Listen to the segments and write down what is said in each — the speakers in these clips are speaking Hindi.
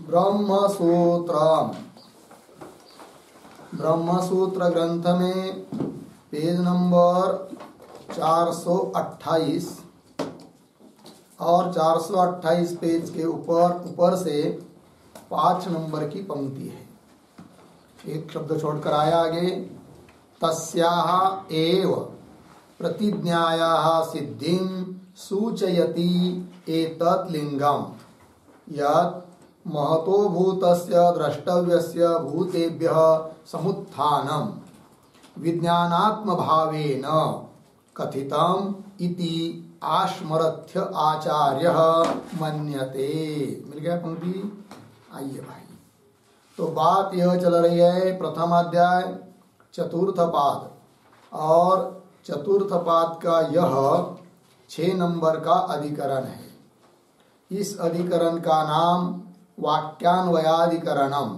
ब्रह्मसूत्र ग्रंथ में पेज नंबर 428 और 428 पेज के ऊपर से 5 नंबर की पंक्ति है। एक शब्द छोड़कर आया आगे, तस्याः एव प्रतिज्ञायाः सिद्धिं सूचयति एतत् लिंगम् यत् महतो भूतस्य द्रष्टव्यस्य भूतेभ्यः समुत्थानं विज्ञानात्म भावेन कथितम् इति आस्मरथ्य आचार्यः मन्यते। मिल गया पंक्ति? आइए भाई, तो बात यह चल रही है प्रथम अध्याय चतुर्थ पाद, और चतुर्थ पाद का यह 6 नंबर का अधिकरण है। इस अधिकरण का नाम वाक्यान्वयाधिकरणम,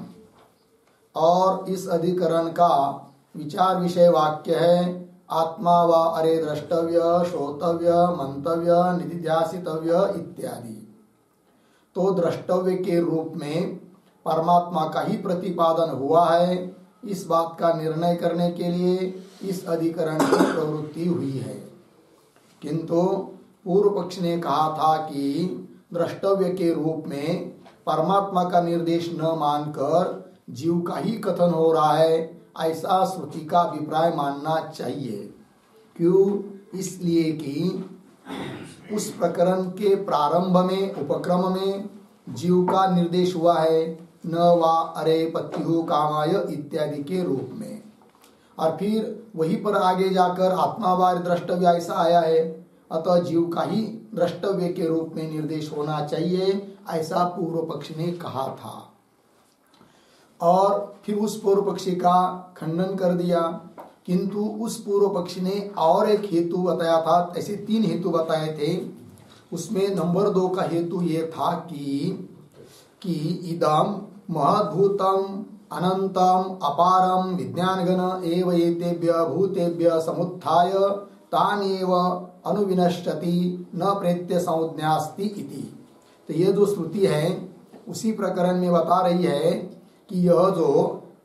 और इस अधिकरण का विचार विषय वाक्य है आत्मा व अरे द्रष्टव्य श्रोतव्य मंतव्य निधिध्यासितव्य इत्यादि। तो द्रष्टव्य के रूप में परमात्मा का ही प्रतिपादन हुआ है, इस बात का निर्णय करने के लिए इस अधिकरण की प्रवृत्ति हुई है। किंतु पूर्व पक्ष ने कहा था कि द्रष्टव्य के रूप में परमात्मा का निर्देश न मानकर जीव का ही कथन हो रहा है, ऐसा श्रुति का अभिप्राय मानना चाहिए। क्यों? इसलिए कि उस प्रकरण के प्रारंभ में उपक्रम में जीव का निर्देश हुआ है, न वा अरे पत्युः कामाय इत्यादि के रूप में, और फिर वहीं पर आगे जाकर आत्मा वा द्रष्टव्य ऐसा आया है, अतः जीव का ही द्रष्टव्य के रूप में निर्देश होना चाहिए, ऐसा पूर्व पक्ष ने कहा था। और फिर उस पूर्व पक्षी का खंडन कर दिया। किंतु उस पूर्व पक्षी ने और एक हेतु बताया था, ऐसे 3 हेतु बताए थे। उसमें नंबर 2 का हेतु ये था कि इदम महद्भूतम अनंतम अपारम विज्ञानगण एव एतेभ्य भूतेभ्य समुत्थाय तानेव अनुविनश्यति न प्रेत्य संज्ञास्ति इति। तो ये जो श्रुति है उसी प्रकरण में बता रही है कि यह जो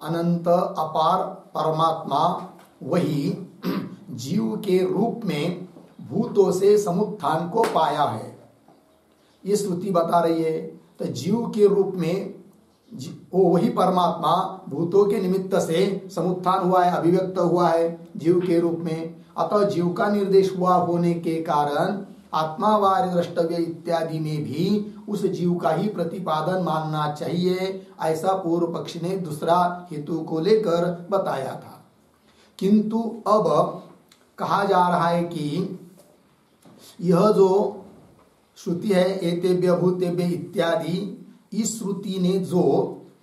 अनंत अपार परमात्मा वही जीव के रूप में भूतों से समुत्थान को पाया है, ये श्रुति बता रही है। तो जीव के रूप में वो वही परमात्मा भूतों के निमित्त से समुत्थान हुआ है, अभिव्यक्त हुआ है जीव के रूप में। अतः जीव का निर्देश हुआ होने के कारण आत्मा व द्रष्टव्य इत्यादि में भी उस जीव का ही प्रतिपादन मानना चाहिए, ऐसा पूर्व पक्ष ने दूसरा हेतु को लेकर बताया था। किंतु अब कहा जा रहा है कि यह जो श्रुति है एतेभ्य भूतेभ्य इत्यादि, इस श्रुति ने जो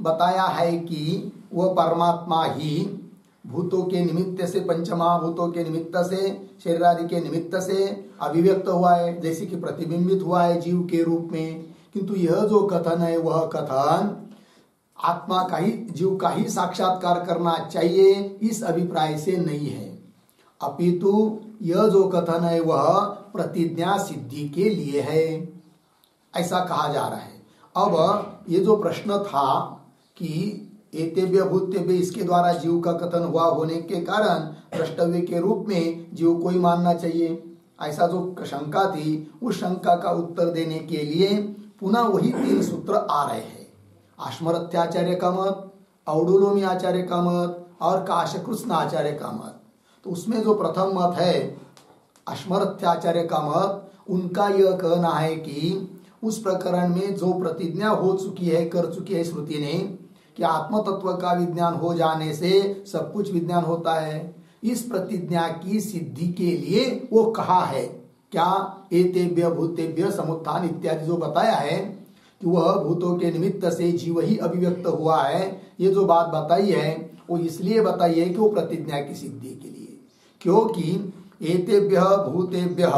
बताया है कि वह परमात्मा ही भूतों के निमित्त से, पंचमहाभूतों के निमित्त से, शरीर आदि के निमित्त से अभिव्यक्त हुआ है, जैसे कि प्रतिबिंबित हुआ है जीव के रूप में। किंतु यह जो कथन है वह कथन आत्मा का ही, जीव का ही साक्षात्कार करना चाहिए, इस अभिप्राय से नहीं है। अपितु यह जो कथन है वह प्रतिज्ञा सिद्धि के लिए है, ऐसा कहा जा रहा है। अब ये जो प्रश्न था कि एतेभ्य भूतेभ्य, इसके द्वारा जीव का कथन हुआ होने के कारण द्रष्टव्य के रूप में जीव को ही मानना चाहिए, ऐसा जो शंका थी, उस शंका का उत्तर देने के लिए पुनः वही 3 सूत्र आ रहे हैं। आश्मरथ्याचार्य का मत, औडुलोमी आचार्य का मत और काशकृष्ण आचार्य का मत। तो उसमें जो प्रथम मत है अश्मरथ्याचार्य का मत, उनका यह कहना है कि उस प्रकरण में जो प्रतिज्ञा हो चुकी है, कर चुकी है श्रुति ने, कि आत्म तत्व का विज्ञान हो जाने से सब कुछ विज्ञान होता है, इस प्रतिज्ञा की सिद्धि के लिए वो कहा है क्या, एतेभ्य भूतेभ्य समुत्थान इत्यादि जो बताया है कि वह भूतों के निमित्त से जीव ही अभिव्यक्त हुआ है, ये जो बात बताई है वो इसलिए बताई है कि वो प्रतिज्ञा की सिद्धि के लिए, क्योंकि एतेभ्य भूतेभ्य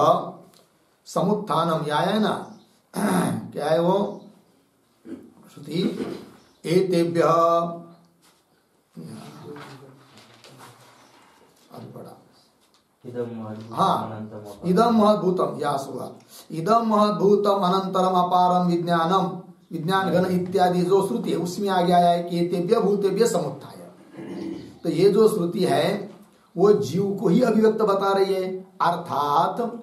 समुत्थानम, या है ना, क्या है वो श्रुति, एतेभ्य इदम महद्भूतम, या सुगा इदम महद्भूतम अनंतरम अपारम विज्ञानम विज्ञान घन इत्यादि जो श्रुति है उसमें आगे आया है कि एतेभ्य भूतेभ्य समुत्थाय। तो ये जो श्रुति है वो जीव को ही अभिव्यक्त बता रही है, अर्थात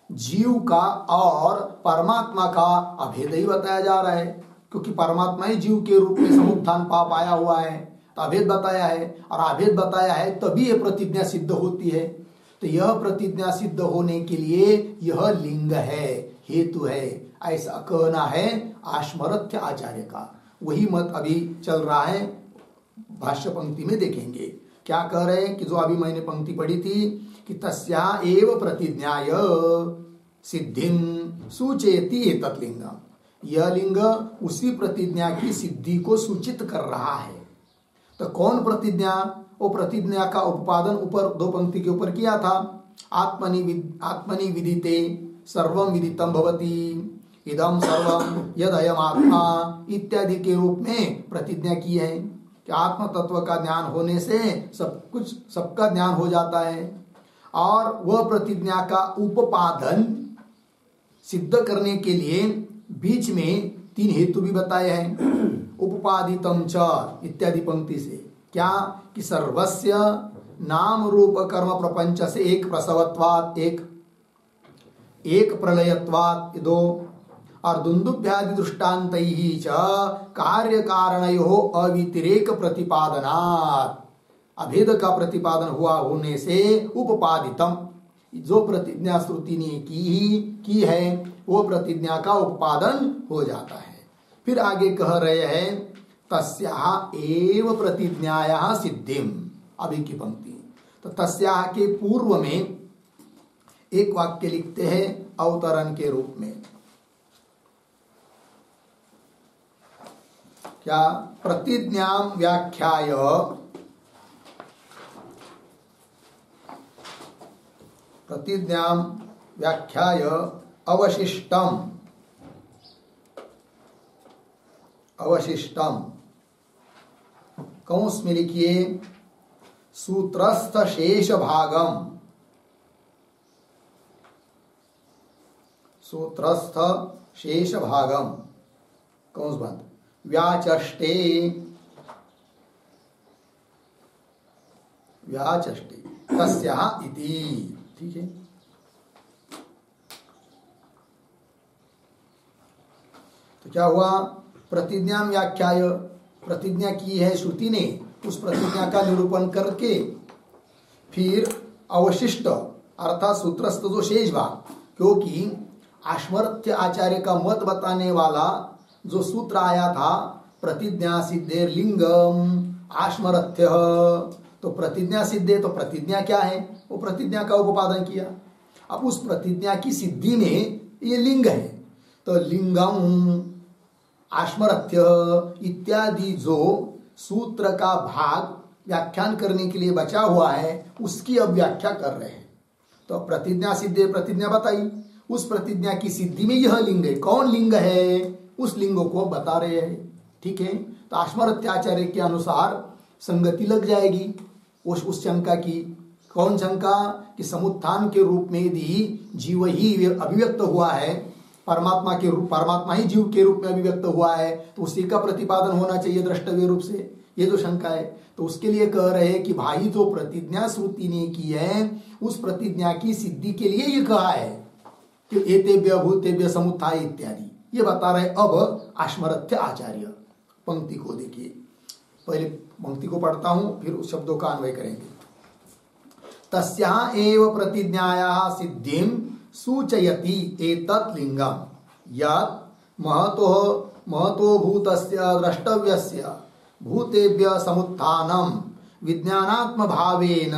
जीव का और परमात्मा का अभेद ही बताया जा रहा है, क्योंकि परमात्मा ही जीव के रूप में समुत्थान पाप आया हुआ है, तो अभेद बताया है, और अभेद बताया है तभी यह प्रतिज्ञा सिद्ध होती है। तो यह प्रतिज्ञा सिद्ध होने के लिए यह लिंग है, हेतु है, ऐसा कहना है आश्मरथ्य आचार्य का। वही मत अभी चल रहा है, भाष्य पंक्ति में देखेंगे क्या कह रहे हैं कि जो अभी मैंने पंक्ति पढ़ी थी कि तस्या एव प्रतिज्ञाय सिद्धिम सूचयति एतत् लिंगम, यह लिंग उसी प्रतिज्ञा की सिद्धि को सूचित कर रहा है। तो कौन प्रतिज्ञा? वो प्रतिज्ञा का उत्पादन ऊपर दो पंक्ति के ऊपर किया था, आत्मनि विदिते सर्वम विदितम भवति इदम सर्वम यदयम आत्मा इत्यादि के रूप में प्रतिज्ञा की है कि आत्म तत्व का ज्ञान होने से सब कुछ सबका ज्ञान हो जाता है। और वह प्रतिज्ञा का उपादन सिद्ध करने के लिए बीच में तीन हेतु भी बताए हैं, उपपादितम च इत्यादि पंक्ति से। क्या कि सर्वस्य नाम रूप कर्म प्रपंच से एक प्रसवत्वात् एक प्रलयत्वात् दो, और दुंदुभ्यादि दृष्टान्तैहि च कार्य कारणयोः अव्यतिरेक प्रतिपादनात्, अभेद का प्रतिपादन हुआ होने से उपपादितम, जो प्रतिज्ञा श्रुति ने की है वो प्रतिज्ञा का उपपादन हो जाता है। फिर आगे कह रहे हैं तस्याः एव प्रतिज्ञायाः सिद्धिम, अभी की पंक्ति। तो तस्याः के पूर्व में एक वाक्य लिखते हैं अवतरण के रूप में, क्या? प्रतिज्ञां व्याख्याय अवशिष्टम कंस में लिखिए सूत्रस्थ शेष भागम, सूत्रस्थ शेष भागम कंस बंद व्याचष्टे तस्याः इति। ठीक है, तो क्या हुआ? प्रतिज्ञा व्याख्याय, प्रतिज्ञा की है श्रुति ने, उस प्रतिज्ञा का निरूपण करके फिर अवशिष्ट अर्थात सूत्रस्थ जो शेष भाग, क्योंकि आश्मरथ्य आचार्य का मत बताने वाला जो सूत्र आया था प्रतिज्ञा सिद्धेर लिंगम आश्मरथ्य, तो प्रतिज्ञा सिद्धे, तो प्रतिज्ञा क्या है? वो प्रतिज्ञा का उपादान किया। अब उस प्रतिज्ञा की सिद्धि में ये लिंग है, तो लिंगम आश्मरथ्य इत्यादि जो सूत्र का भाग व्याख्यान करने के लिए बचा हुआ है उसकी अब व्याख्या कर रहे हैं। तो प्रतिज्ञा सिद्धे, प्रतिज्ञा बताई, उस प्रतिज्ञा की सिद्धि में यह लिंग है। कौन लिंग है? उस लिंग को बता रहे हैं। ठीक है, तो आश्मरथ्याचार्य के अनुसार संगति लग जाएगी उस शंका की। कौन शंका? कि समुत्थान के रूप में यदि जीव ही अभिव्यक्त हुआ है, परमात्मा ही जीव के रूप में अभिव्यक्त हुआ है, तो उसी का प्रतिपादन होना चाहिए द्रष्टव्य रूप से। ये जो शंका है, तो उसके लिए कह रहे हैं कि भाई जो प्रतिज्ञा श्रुति ने की है उस प्रतिज्ञा की सिद्धि के लिए ये कहा है कि एतेभ्य भूतेभ्य समुत्थाय इत्यादि, ये बता रहे अब आश्मरथ्य आचार्य। पंक्ति को देखिए, पहले पंक्ति को पढ़ता हूं फिर उस शब्दों का अन्वय करेंगे। तस्याः एव प्रतिज्ञायाः सिद्धिं सूचयति एतत् लिंगम यत् महतो भूतस्य द्रष्टव्यस्य भूतेभ्य समुत्थानं विज्ञानात्म भावेन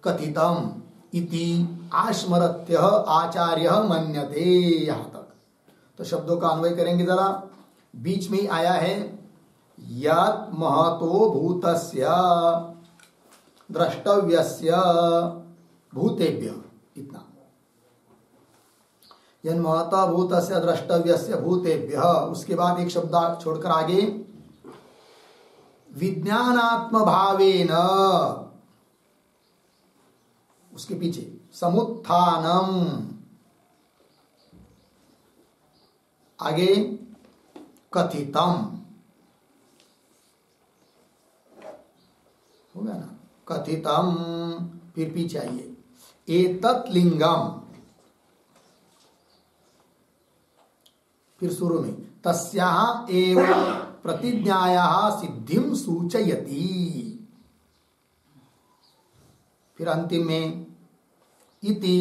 कथितम् इति आश्मरथ्य आचार्य मन्यते। यहाँ तक तो शब्दों का अन्वय करेंगे जरा। बीच में आया है यत् महतो भूतस्य द्रष्टव्यस्य भूतेभ्य, इतना यन् महता भूतस्य द्रष्टव्यस्य भूतेभ्य। उसके बाद एक शब्द छोड़कर आगे विज्ञानात्म भावेन, उसके पीछे समुत्थानम, आगे कथितम, होगा ना, कथितम, फिर पीछे आइए, एतत् लिंगम, फिर शुरू में तस्याः एव प्रतिज्ञायाः सिद्धिं सूचयति, फिर अंतिम में इति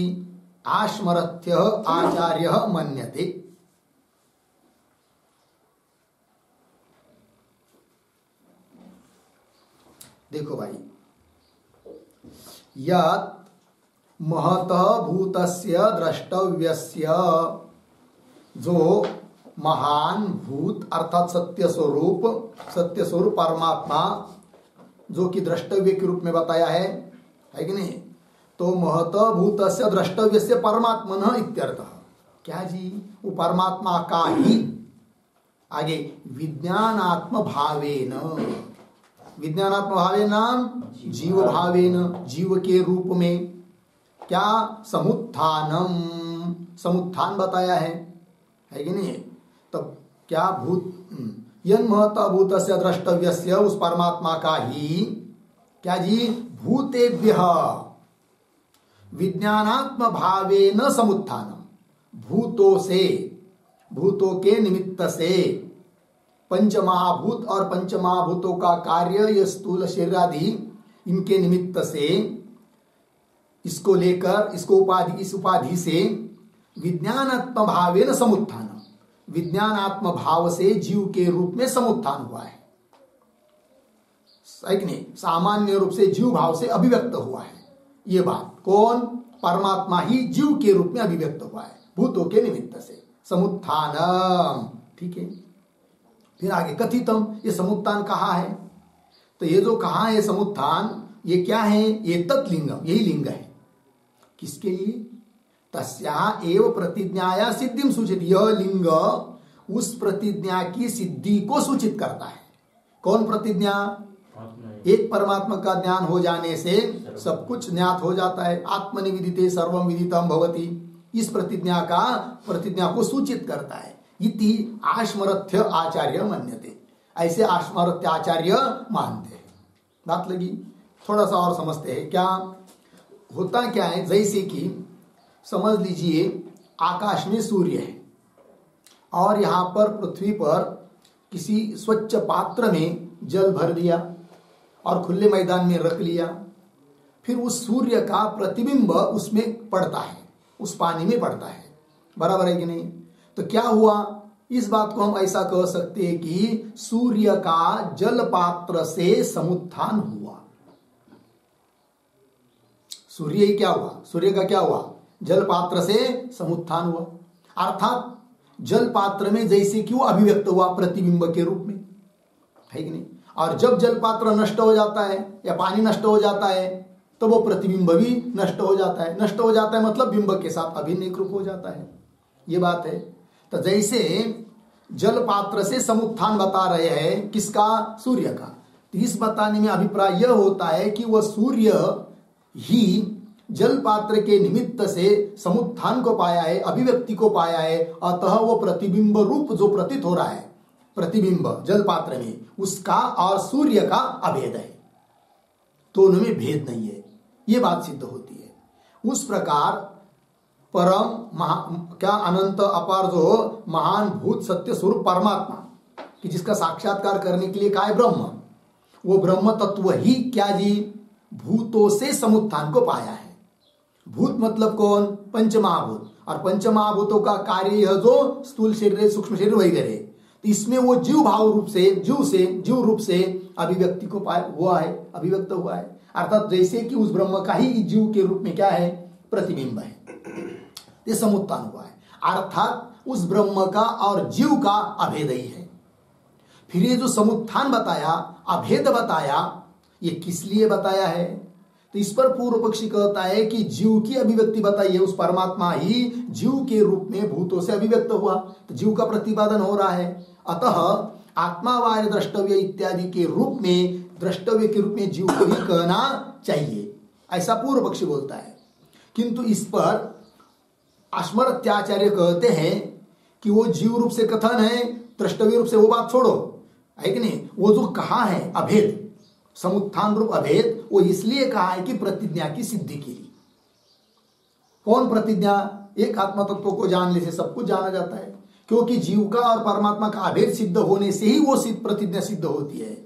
आश्मरथ्यः आचार्यः मन्यते। देखो भाई, यत् महतः भूतस्य द्रष्टव्यस्य, जो महान भूत अर्थात सत्य स्वरूप परमात्मा जो कि द्रष्टव्य के रूप में बताया है कि नहीं, तो महतः भूतस्य द्रष्टव्यस्य परमात्मनः इत्यर्थः, क्या जी, वो परमात्मा का ही, आगे विज्ञानात्म भावेन, विज्ञानात्म भावेन जीव भावेन, जीव के रूप में क्या, समुत्थानम, समुत्थान बताया है कि नहीं, तब क्या भूत, यन महतः भूतस्य द्रष्टव्यस्य, उस परमात्मा का ही क्या जी, भूतेभ्यः विज्ञानात्म भावेन समुत्थानम, भूतों से, भूतों के निमित्त से, पंचमहाभूत और पंचमहाभूतों का कार्य, ये स्थूल शरीर आदि, इनके निमित्त से, इसको लेकर, इसको उपाधि, इस उपाधि से विज्ञानात्म भावेन समुत्थान, विज्ञानात्म भाव से जीव के रूप में समुत्थान हुआ है कि नहीं, सामान्य रूप से जीव भाव से अभिव्यक्त हुआ है। ये बात कौन, परमात्मा ही जीव के रूप में अभिव्यक्त हुआ है भूतों के निमित्त से, समुत्थानम, ठीक है। फिर आगे कथितम, ये समुत्थान कहाँ है, तो ये जो कहाँ है समुत्थान, ये क्या है, ये तत्लिंगम, यही लिंग है, किसके लिए, तस्याः एव प्रतिज्ञाया सिद्धिम सूचित, यह लिंग उस प्रतिज्ञा की सिद्धि को सूचित करता है। कौन प्रतिज्ञा, एक परमात्मा का ज्ञान हो जाने से सब कुछ ज्ञात हो जाता है, आत्मनिविदिते सर्वम विदितम भवति, इस प्रतिज्ञा को सूचित करता है। इति आश्मरथ्य आचार्य मन्यते, ऐसे आश्मरथ्य आचार्य मानते हैं। बात लगी, थोड़ा सा और समझते हैं। क्या होता क्या है, जैसे कि समझ लीजिए आकाश में सूर्य है और यहाँ पर पृथ्वी पर किसी स्वच्छ पात्र में जल भर दिया और खुले मैदान में रख लिया, फिर उस सूर्य का प्रतिबिंब उसमें पड़ता है, उस पानी में पड़ता है, बराबर है कि नहीं। तो क्या हुआ, इस बात को हम ऐसा कह सकते हैं कि सूर्य का जल पात्र से समुत्थान हुआ। सूर्य ही क्या हुआ, सूर्य का क्या हुआ, जल पात्र से समुत्थान हुआ, अर्थात जल पात्र में जैसे कि वो अभिव्यक्त हुआ प्रतिबिंब के रूप में, है कि नहीं। और जब जल पात्र नष्ट हो जाता है या पानी नष्ट हो जाता है तो वो प्रतिबिंब भी नष्ट हो जाता है, नष्ट हो जाता है मतलब बिंब के साथ अभिन्न एक रूप हो जाता है, ये बात है। तो जैसे जल पात्र से समुत्थान बता रहे हैं, किसका, सूर्य का, तो इस बताने में अभिप्राय यह होता है कि वह सूर्य ही जल पात्र के निमित्त से समुत्थान को पाया है, अभिव्यक्ति को पाया है, अतः वो प्रतिबिंब रूप जो प्रतीत हो रहा है, प्रतिबिंब जल पात्र में, उसका और सूर्य का अभेद है, दोनों में भेद नहीं है, ये बात सिद्ध होती है। उस प्रकार परम क्या अनंत अपार जो महान भूत सत्य स्वरूप परमात्मा कि जिसका साक्षात्कार करने के लिए क्या है, ब्रह्म, वो ब्रह्म तत्व ही क्या जी, भूतों से समुत्थान को पाया है। भूत मतलब कौन, पंचमहाभूत, और पंचमहाभूतों का कार्य यह जो स्थूल शरीर सूक्ष्म शरीर वगैरह, तो इसमें वो जीव भाव रूप से, जीव रूप से अभिव्यक्ति को पाया हुआ है, अभिव्यक्त हुआ है, अर्थात जैसे कि उस ब्रह्म का ही जीव के रूप में क्या है, प्रतिबिंब है, ये समुत्थान हुआ है, अर्थात उस ब्रह्म का और जीव का अभेद ही है। फिर ये जो समुत्थान बताया, अभेद बताया, ये किस लिए बताया है, तो इस पर पूर्व पक्षी कहता है कि जीव की अभिव्यक्ति बताई है, उस परमात्मा ही जीव के रूप में भूतों से अभिव्यक्त हुआ, तो जीव का प्रतिपादन हो रहा है, अतः आत्मावार्य द्रष्टव्य इत्यादि के रूप में, द्रष्टव्य के रूप में जीव को ही कहना चाहिए, ऐसा पूर्व पक्षी बोलता है। किंतु इस पर आश्मरत्याचार्य कहते हैं कि वो जीव रूप से कथन है, द्रष्टव्य रूप से वो बात छोड़ो, है कि नहीं। वो जो कहा है अभेद, समुत्थान रूप अभेद, वो इसलिए कहा है कि प्रतिज्ञा की सिद्धि के लिए। कौन प्रतिज्ञा? एक आत्मा तत्व को जानने से सब कुछ जाना जाता है, क्योंकि जीव का और परमात्मा का अभेद सिद्ध होने से ही वो प्रतिज्ञा सिद्ध होती है।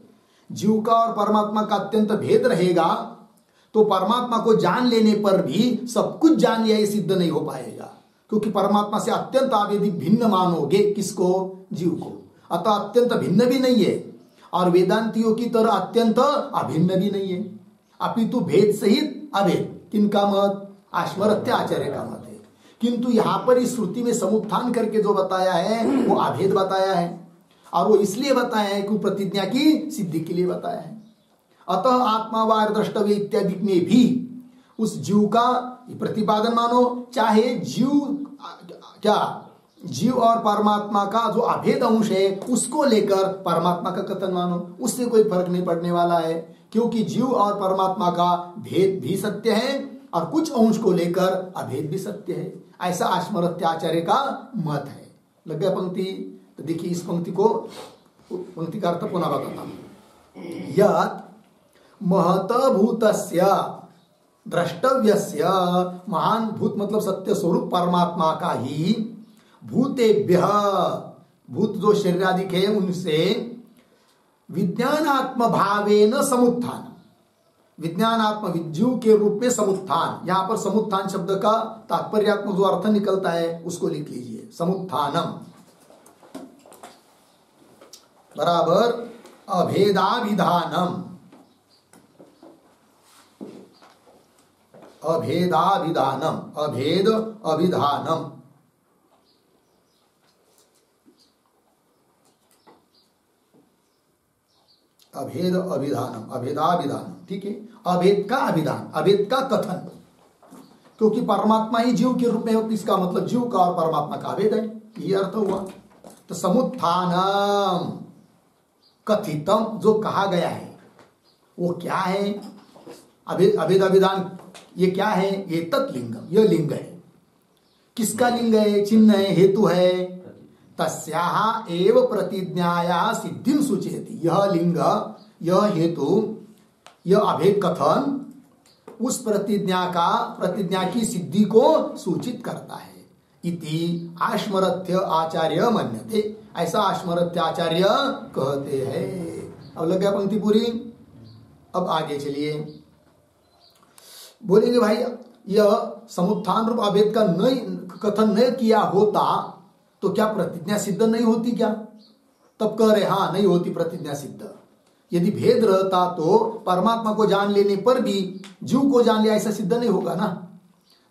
जीव का और परमात्मा का अत्यंत भेद रहेगा तो परमात्मा को जान लेने पर भी सब कुछ जान लिया ये सिद्ध नहीं हो पाएगा, क्योंकि परमात्मा से अत्यंत आवेदिक भिन्न मानोगे किसको? जीव को। अतः अत्यंत भिन्न भी नहीं है और वेदांतियों की तरह अत्यंत अभिन्न भी नहीं है, अपितु भेद सहित अभेद। किनका मत? आश्वरत्य आचार्य का मत है। किंतु यहां पर इस श्रुति में समुत्थान करके जो बताया है वो अभेद बताया है, और वो इसलिए बताया है कि प्रतिज्ञा की सिद्धि के लिए बताया है। अतः आत्मा व द्रष्टव्य इत्यादि में भी उस जीव का प्रतिपादन मानो, चाहे जीव और परमात्मा का जो अभेद अंश है उसको लेकर परमात्मा का कथन मानो, उससे कोई फर्क नहीं पड़ने वाला है, क्योंकि जीव और परमात्मा का भेद भी सत्य है और कुछ अंश को लेकर अभेद भी सत्य है। ऐसा आश्वरत्य आचार्य का मत है। लग गया पंक्ति? तो देखिए इस पंक्ति का अर्थ पुनः बताता हूं। यत् महत भूतस्य द्रष्टव्यस्य, महान भूत मतलब सत्य स्वरूप परमात्मा का ही, भूतेभ्य, भूत जो शरीरादिक है उनसे, विज्ञानात्म भावेन समुत्थान, विज्ञानात्म विज्ञू के रूप में समुत्थान। यहां पर समुत्थान शब्द का तात्पर्यात्मक जो अर्थ निकलता है उसको लिख लीजिए। समुत्थानम बराबर अभेदाभिधानम, अभेदाभिधानम, अभेद अभिधानम, अभेद अभिधानम, अभेदाभिधानम, ठीक है। अभेद का अभिधान, अभेद का कथन, क्योंकि परमात्मा ही जीव के रूप में हो, इसका मतलब जीव का और परमात्मा का अभेद है, ये अर्थ हुआ। तो समुत्थानम कथितम जो कहा गया है वो क्या है? अभेद अभिधान ये क्या है? ये तत्लिंगम, यह लिंग है। किसका लिंग है? चिन्ह है, हेतु है। तस्याः एव प्रतिज्ञायाः सिद्धिं सूचयति। यह लिंग, यह हेतु, यह अभेद कथन उस प्रतिज्ञा की सिद्धि को सूचित करता है। इति आश्मरथ्य आचार्य मन्यते, ऐसा आश्मरथ्य आचार्य कहते हैं। अब लग गया पंक्ति पूरी। अब आगे चलिए, बोलेंगे भाई यह समुत्थान रूप अभेद का कथन न किया होता तो क्या प्रतिज्ञा सिद्ध नहीं होती क्या? तब कह रहे हाँ नहीं होती प्रतिज्ञा सिद्ध। यदि भेद रहता तो परमात्मा को जान लेने पर भी जीव को जान लिया ऐसा सिद्ध नहीं होगा ना।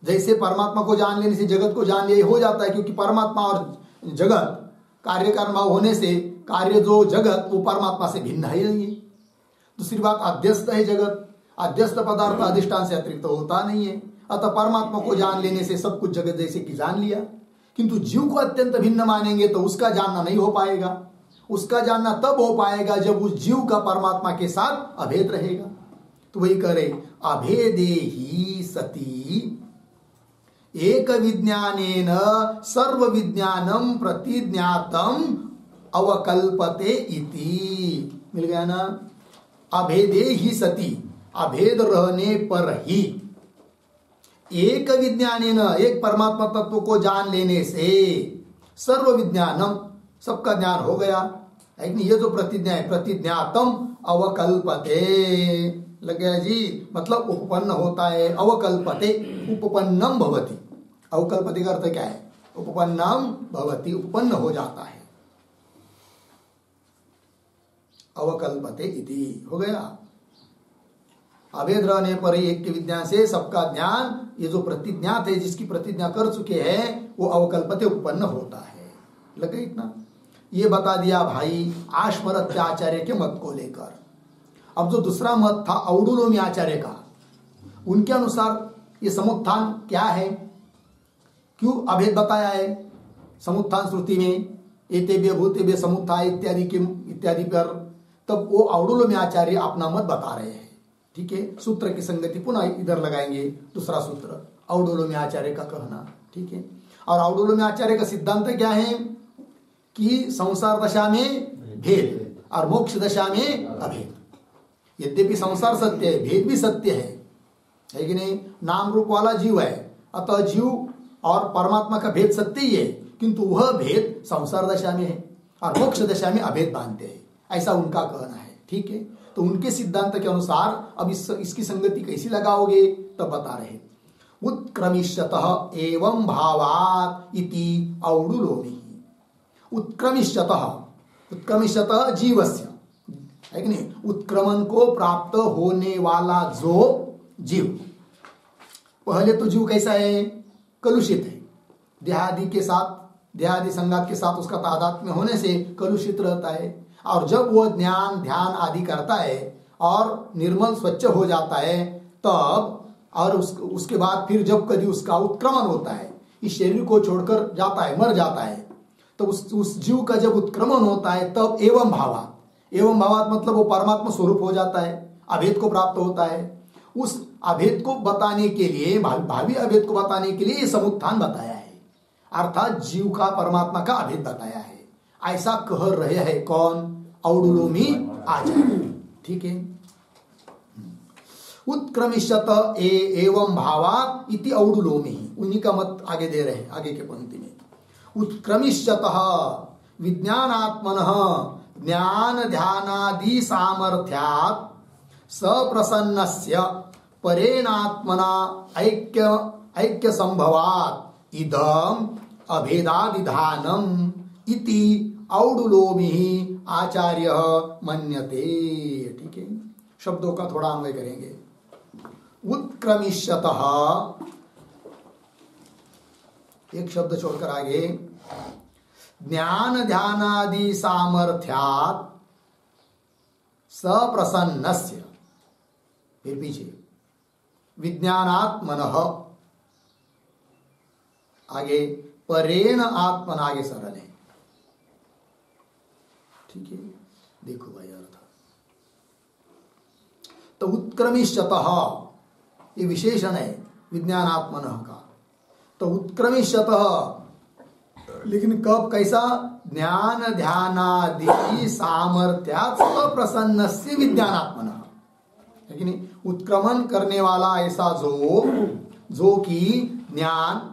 जैसे परमात्मा को जान लेने से जगत को जान लिया हो जाता है, क्योंकि परमात्मा और जगत कार्य कारण भाव होने से कार्य जो जगत वो परमात्मा से भिन्न है नहीं है। दूसरी बात अध्यस्त है जगत, अध्यस्त पदार्थ अधिष्ठान से अतिरिक्त होता नहीं है। अतः परमात्मा को जान लेने से सब कुछ जगत जैसे कि जान लिया, किंतु जीव को अत्यंत भिन्न मानेंगे तो उसका जानना नहीं हो पाएगा। उसका जानना तब हो पाएगा जब उस जीव का परमात्मा के साथ अभेद रहेगा। तो वही कह रहे अभेदे ही सती एक विज्ञानेन सर्व विज्ञानम प्रतिज्ञातम अवकल्पते इति। मिल गया ना? अभेदे ही सती, अभेद रहने पर ही, एक विज्ञानेन, एक परमात्मा तत्व को जान लेने से, सर्व विज्ञानम, सबका ज्ञान हो गया है। ये जो प्रतिज्ञा है प्रतिज्ञातम अवकल्पते, लग गया जी, मतलब उपपन्न होता है। अवकल्पते उपपन्नम भवति, अवकल्पते का अर्थ क्या है? उपपन्नम भवति, उपपन्न हो जाता है। अवकल्पते इति हो गया। अभेद रहने पर ही एक के विज्ञान से सबका ज्ञान, ये जो प्रतिज्ञात है जिसकी प्रतिज्ञा कर चुके हैं वो अवकल्पते उपपन्न होता है। लगे इतना? ये बता दिया भाई आश्मरथ्य आचार्य के मत को लेकर। अब जो दूसरा मत था औडुलोमी आचार्य का, उनके अनुसार ये समुत्थान क्या है, क्यों अभेद बताया है समुत्थान श्रुति में, एतेभ्य भूतेभ्य समुत्थाय इत्यादि पर, तब वो औडुलोमी आचार्य अपना मत बता रहे हैं। ठीक है, सूत्र की संगति पुनः इधर लगाएंगे। दूसरा सूत्र औडुलोमी आचार्य का कहना, ठीक है। और औडुलोमी आचार्य का सिद्धांत क्या है कि संसार दशा में भेद और मोक्ष दशा में अभेद। यद्यपि संसार सत्य है, भेद भी सत्य है कि नहीं? नाम रूप वाला जीव है, अतः जीव और परमात्मा का भेद सत्य ही है, किंतु वह भेद संसार दशा में है और मोक्ष दशा में अभेद मानते हैं, ऐसा उनका कहना है। ठीक है, तो उनके सिद्धांत के अनुसार अब इसकी संगति कैसी लगाओगे तब बता रहे। उत्क्रमिष्यतः एवं भावात् इति औडुलोमी। उत्क्रमिष्यतः जीवस्य है कि नहीं? उत्क्रमण को प्राप्त होने वाला जो जीव, पहले तो जीव कैसा है? कलुषित है, देहादि के साथ, देहादि संगात के साथ उसका तादात्म्य होने से कलुषित रहता है। और जब वह ज्ञान ध्यान आदि करता है और निर्मल स्वच्छ हो जाता है तब, और उसके बाद फिर जब कभी उसका उत्क्रमण होता है, इस शरीर को छोड़कर जाता है, मर जाता है, तो उस जीव का जब उत्क्रमण होता है तब एवं भावात मतलब वो परमात्मा स्वरूप हो जाता है, अभेद को प्राप्त होता है। उस अभेद को बताने के लिए, भावी अभेद को बताने के लिए ये समुत्थान बताया है, अर्थात जीव का परमात्मा का अभेद बताया है। ऐसा कह रहे हैं कौन? औडुलोमी आचार्य। ठीक है, उत्क्रमिष्यत एवं भावात् इति औडुलोमी, उन्हीं का मत आगे दे रहे हैं आगे के पंक्ति में। उत्क्रमिष्यतः विज्ञानात्मनः ज्ञान ध्यानादि सामर्थ्यात् सप्रसन्नस्य परेणात्मना ऐक्य संभवात् इदम् अभेदादिधानम् इति औडुलोमी आचार्य मन्यते। ठीक है, शब्दों का थोड़ा अन्वय करेंगे। उत्क्रमिष्यतः, एक शब्द छोड़कर आगे, ज्ञान ध्यानादि सामर्थ्यात् सप्रसन्नस्य, फिर पीछे विज्ञानात्मनः, आगे परेण आत्मन, आगे सरल है। ठीक है, देखो भाई अर्थ। तो उत्क्रमिष्यतः ये विशेषण है विज्ञानात्मनः का। तो उत्क्रमिष्यतः, लेकिन कब, कैसा? ज्ञान ध्यानादि सामर्थ्यात् सप्रसन्नस्य विज्ञानात्मनः, है कि नहीं? उत्क्रमण करने वाला ऐसा जो कि ज्ञान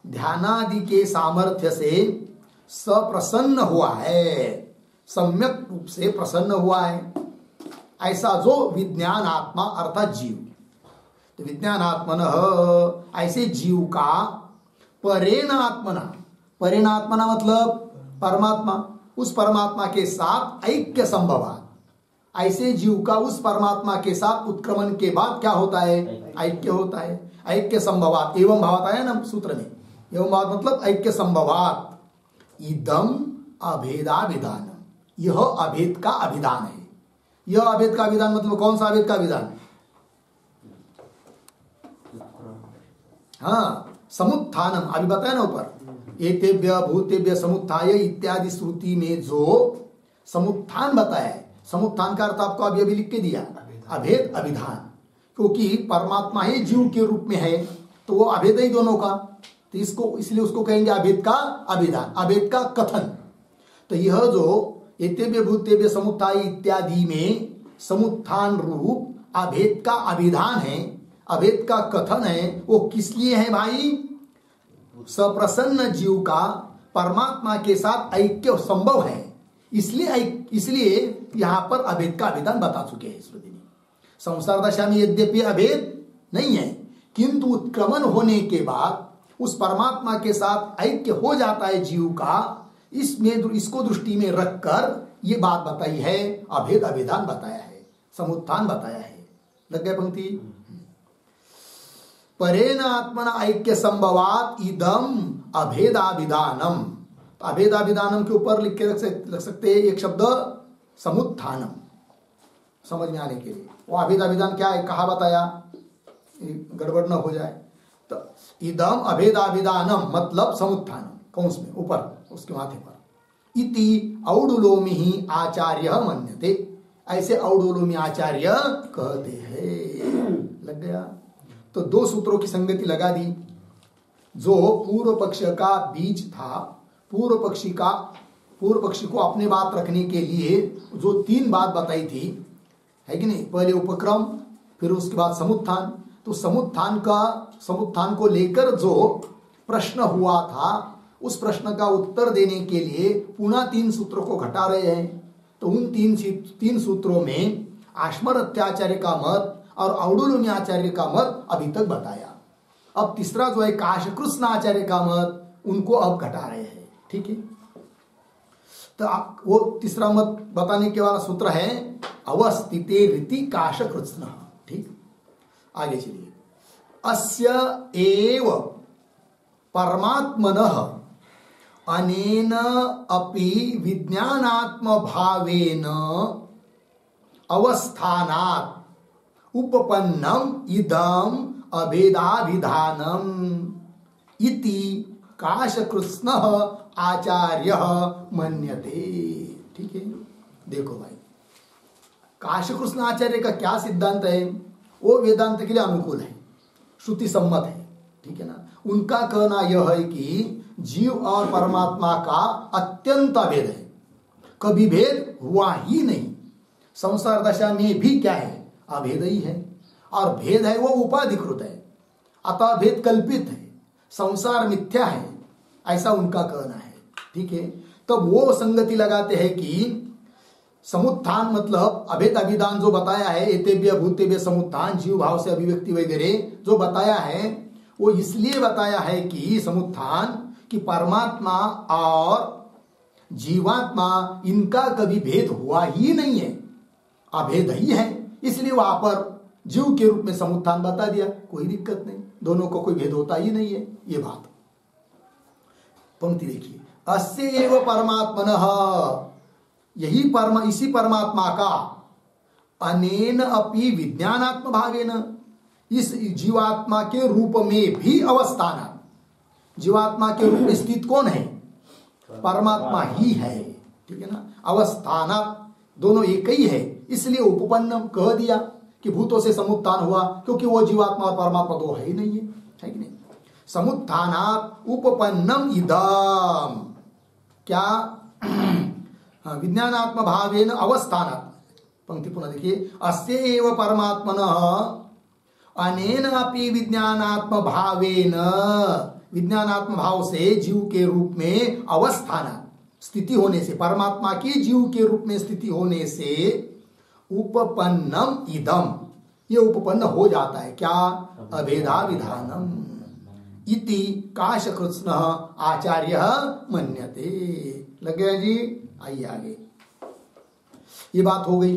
ध्यानादि के सामर्थ्य से सप्रसन्न हुआ है, सम्यक रूप से प्रसन्न हुआ है, ऐसा जो विज्ञान आत्मा अर्थात जीव। तो विज्ञान आत्मनः, ऐसे जीव का परेण आत्मना, परेण आत्मना मतलब परमात्मा, उस परमात्मा के साथ ऐक्य संभवात्, ऐसे जीव का उस परमात्मा के साथ उत्क्रमण के बाद क्या होता है? ऐक्य होता है। ऐक्य संभवात्, एवं भावात आया ना सूत्र में, एवं भावात मतलब ऐक्य संभवात्। इदम अभेदाभिधानम, यह अभेद का अभिधान है। यह अभेद का विधान मतलब कौन सा अभेद का विधान? हाँ, समुत्थानम, अभी बताया ना ऊपर, एतेभ्य भूतेभ्य समुत्थाय इत्यादि श्रुति में जो समुत्थान बताया है, समुत्थान का अर्थ आपको अभी लिख के दिया, अभेद अभिधान। क्योंकि परमात्मा ही जीव के रूप में है तो वो अभेद ही दोनों का, तो इसको इसलिए उसको कहेंगे अभेद का अभिधान, अभेद का कथन। तो यह जो एतेभ्य भूतेभ्य समुत्थाय इत्यादि में समुत्थान रूप अभेद का अभिधान है, अभेद का कथन है, वो किस लिए है भाई? सप्रसन्न जीव का परमात्मा के साथ ऐक्य संभव है, इसलिए यहां पर अभेद का अभिधान बता चुके हैं श्रुति में। संसार दशा में यद्यपि अभेद नहीं है, किंतु उत्क्रमण होने के बाद उस परमात्मा के साथ ऐक्य हो जाता है जीव का, इसको दृष्टि में रखकर ये बात बताई है, अभेद अभिधान बताया है, समुत्थान बताया है। लग गया पंक्ति? परेण आत्मना ऐक्य संभवात् इदम अभेदाभिधानम। तो अभेदाभिधानम के ऊपर लिख के रख सकते हैं एक शब्द समुत्थानम, समझ में आने के लिए। वो अभेदाभिधान क्या है, कहा बताया, गड़बड़ न हो जाए। तो इदम अभेदाभिधानम मतलब समुत्थानम, कौन में ऊपर उसके माथे पर। इति औडुलोमी ही आचार्य मन्यते, ऐसे औडुलोमी आचार्य कहते हैं। लग गया? तो दो सूत्रों की संगति लगा दी। जो पूर्व पक्ष का बीज था, पूर्व पक्षी का पूर्व पक्षी को अपने बात रखने के लिए जो 3 बात बताई थी, है कि नहीं, पहले उपक्रम, फिर उसके बाद समुत्थान। तो समुत्थान को लेकर जो प्रश्न हुआ था, उस प्रश्न का उत्तर देने के लिए पुनः 3 सूत्रों को घटा रहे हैं। तो उन 3 सूत्रों में आश्मरत्याचार्य का मत और औडुलुनि आचार्य का मत अभी तक बताया। अब तीसरा जो है काशकृष्ण आचार्य का मत, उनको अब घटा रहे हैं। ठीक है, तो वो तीसरा मत बताने के वाला सूत्र है अवस्थिते रीति काशकृष्ण। ठीक, आगे चलिए। अस्य एव परमात्मनः अनेन अपि विज्ञानात्म भावेन अवस्थानात् उपपन्नम इदम अभेदाभिधानम इति काशकृष्ण आचार्य मन्यते। ठीक है, देखो भाई, काशकृष्ण आचार्य का क्या सिद्धांत है, वो वेदांत के लिए अनुकूल है, श्रुति सम्मत है। ठीक है ना, उनका कहना यह है कि जीव और परमात्मा का अत्यंत अभेद है, कभी भेद हुआ ही नहीं। संसार दशा में भी क्या है, अभेद ही है, और भेद है वो उपाधिकृत है, अतः भेद कल्पित है, संसार मिथ्या है, ऐसा उनका कहना है। ठीक है, तो वो संगति लगाते हैं कि समुत्थान मतलब अभेद अभिधान जो बताया है, एतेभ्य भूतेभ्य समुत्थान, जीव भाव से अभिव्यक्ति वगैरह जो बताया है, वो इसलिए बताया है कि समुत्थान कि परमात्मा और जीवात्मा इनका कभी भेद हुआ ही नहीं है, अभेद ही है, इसलिए वहां पर जीव के रूप में समुत्थान बता दिया, कोई दिक्कत नहीं, दोनों को कोई भेद होता ही नहीं है। ये बात पंक्ति देखिए, अस्य एव परमात्मनः, यही इसी परमात्मा का अनेन अपि विज्ञानात्म भावेन, इस जीवात्मा के रूप में भी अवस्थान, जीवात्मा के रूप में स्थित कौन है, परमात्मा ही है। ठीक है ना, अवस्थान दोनों एक ही है, इसलिए उपपन्न कह दिया कि भूतों से समुत्थान हुआ, क्योंकि वो जीवात्मा और परमात्मा दो है ही नहीं है कि नहीं। समुत्थानात् उपपन्नम इदम, क्या विज्ञानात्म भावेन अवस्थानात्, पंक्ति पुनः देखिए, अस्य एव परमात्मनः अनेन अपि विज्ञानात्म भावेन, विज्ञानात्म भाव से जीव के रूप में अवस्थान स्थिति होने से, परमात्मा की जीव के रूप में स्थिति होने से उपपन्नम इदम, ये उपपन्न हो जाता है, क्या, अभेदाभिधानम इति काशकृष्ण आचार्य मन्यते। लग गया जी, आइए आगे। ये बात हो गई,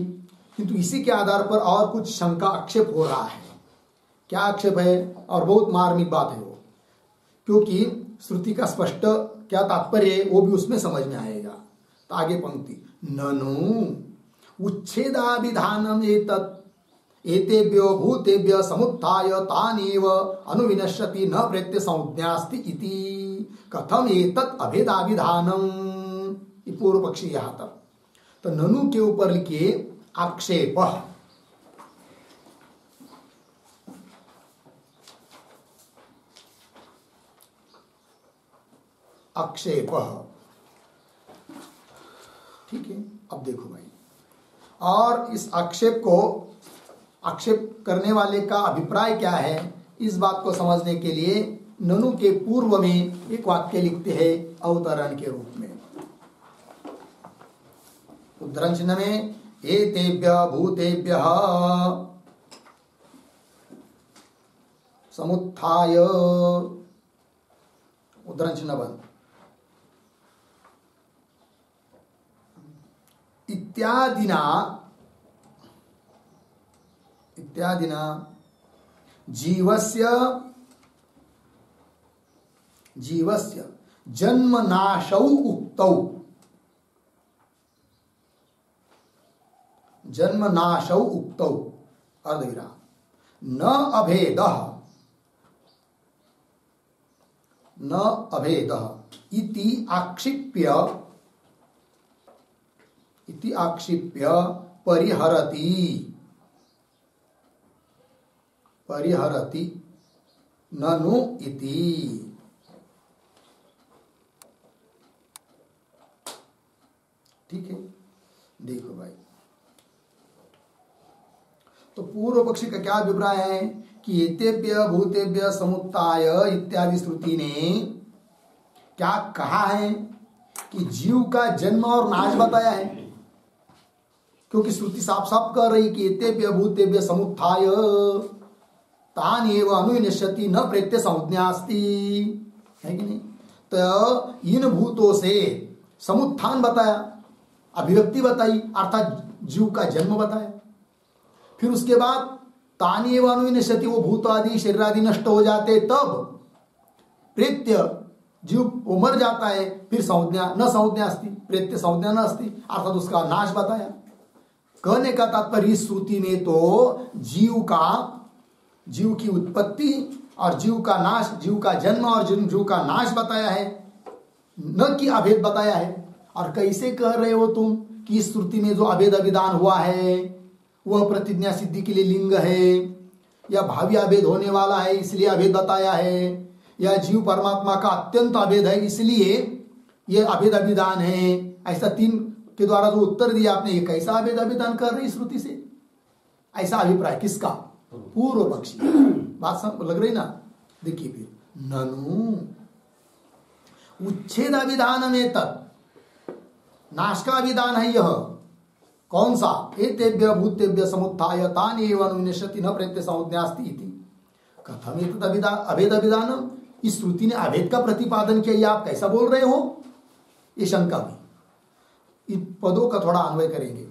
किंतु इसी के आधार पर और कुछ शंका आक्षेप हो रहा है। क्या आक्षेप है, और बहुत मार्मिक बात है वो, क्योंकि श्रुति का स्पष्ट क्या तात्पर्य है वो भी उसमें समझ में आएगा। तो आगे पंक्ति, ननु उच्छेदाभिधानम एतत् एतेभ्यो भूतेभ्य समुत्थाय तानेव अनुविनश्यति न प्रेत्य संज्ञास्ति इति कथम एतत् अभेदाभिधानम। ये पूर्व पक्षी यहां तक। तो ननु के ऊपर लिखिए आक्षेप, आक्षेप। ठीक है, अब देखो भाई, और इस आक्षेप को, आक्षेप करने वाले का अभिप्राय क्या है, इस बात को समझने के लिए ननु के पूर्व में एक वाक्य लिखते हैं अवतरण के रूप में। उद्धरण चिन्ह में एतेभ्य भूतेभ्य समुत्थाय, उद्धरण चिन्ह बंद, इत्यादिना जीवस्य जन्मनाशौ उक्तौ, जन्मनाशौ उक्तौ अर्धविराम, न अभेदः इति आक्षिप्य परिहरति ननु इति। देखो भाई, तो पूर्व पक्षी का क्या अभिप्राय है कि एतेभ्य भूतेभ्य समुत्थाय इत्यादि श्रुति ने क्या कहा है कि जीव का जन्म और नाश बताया है, क्योंकि श्रुति साफ साफ कह रही कि एतेभ्य भूतेभ्य समुत्थाय तान एव अनुविनश्यति न प्रेत्य संज्ञास्ति, है कि नहीं। तो इन भूतों से समुत्थान बताया, अभिव्यक्ति बताई, अर्थात जीव का जन्म बताया। फिर उसके बाद तानी एव अनुविनश्यति, वो भूत आदि शरीर आदि नष्ट हो जाते तब प्रेत्य जीव वो मर जाता है, फिर संज्ञा न संज्ञा अस्ति, प्रेत्य संज्ञा न अस्ति, अर्थात उसका नाश बताया। कहने का तात्पर्य इस श्रुति में तो जीव की उत्पत्ति और जीव का नाश, जीव का जन्म और जीव का नाश बताया है, न कि अभेद बताया है। और कैसे कह रहे हो तुम कि इस श्रुति में जो अभेद अभिधान हुआ है वह प्रतिज्ञा सिद्धि के लिए लिंग है, या भावी अभेद होने वाला है इसलिए अभेद बताया है, या जीव परमात्मा का अत्यंत अभेद है इसलिए यह अभेद अभिधान है, ऐसा तीन के द्वारा जो उत्तर दिया आपने, ये कैसा अभेद अभिधान कर रही श्रुति से? ऐसा अभिप्राय किसका? पूर्व पक्षी। बात लग रही ना? देखिए फिर, ननु उच्छेद अभिधान में तत्, नाश का अभिधान है यह। कौन सा? एतेभ्य भूतेभ्य समुत्थाय तान एव अनुविनश्यति न प्रेत्य संज्ञास्ति इति। कथम एतद् अभेद अभिधानम? इस श्रुति ने अभेद का प्रतिपादन किया, ये आप कैसा बोल रहे हो? ये शंका भी। इन पदों का थोड़ा अन्वय करेंगे।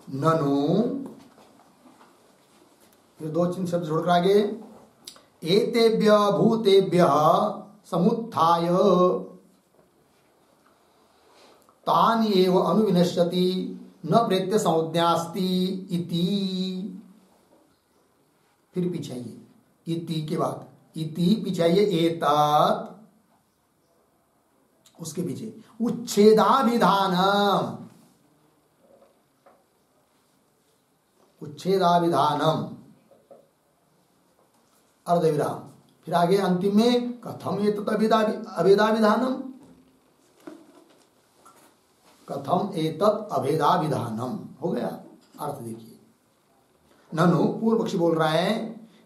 ननु, फिर दो चिन्ह शब्द जोड़कर आगे, एतेभ्य भूतेभ्य समुत्थाय तान एव अनुविनश्यति न प्रेत्य संज्ञास्ति इति। फिर पीछाइए, इति के बाद इति पीछाइए, एतत्, उसके पीछे उच्छेदाभिधानम, उच्छेदाभिधानम अर्धविराम, फिर आगे अंतिम में कथम एतत् अभेदाभिधानम, कथम एतत् अभेदाभिधानम, हो गया अर्थ। देखिए, ननु पूर्व पक्षी बोल रहा है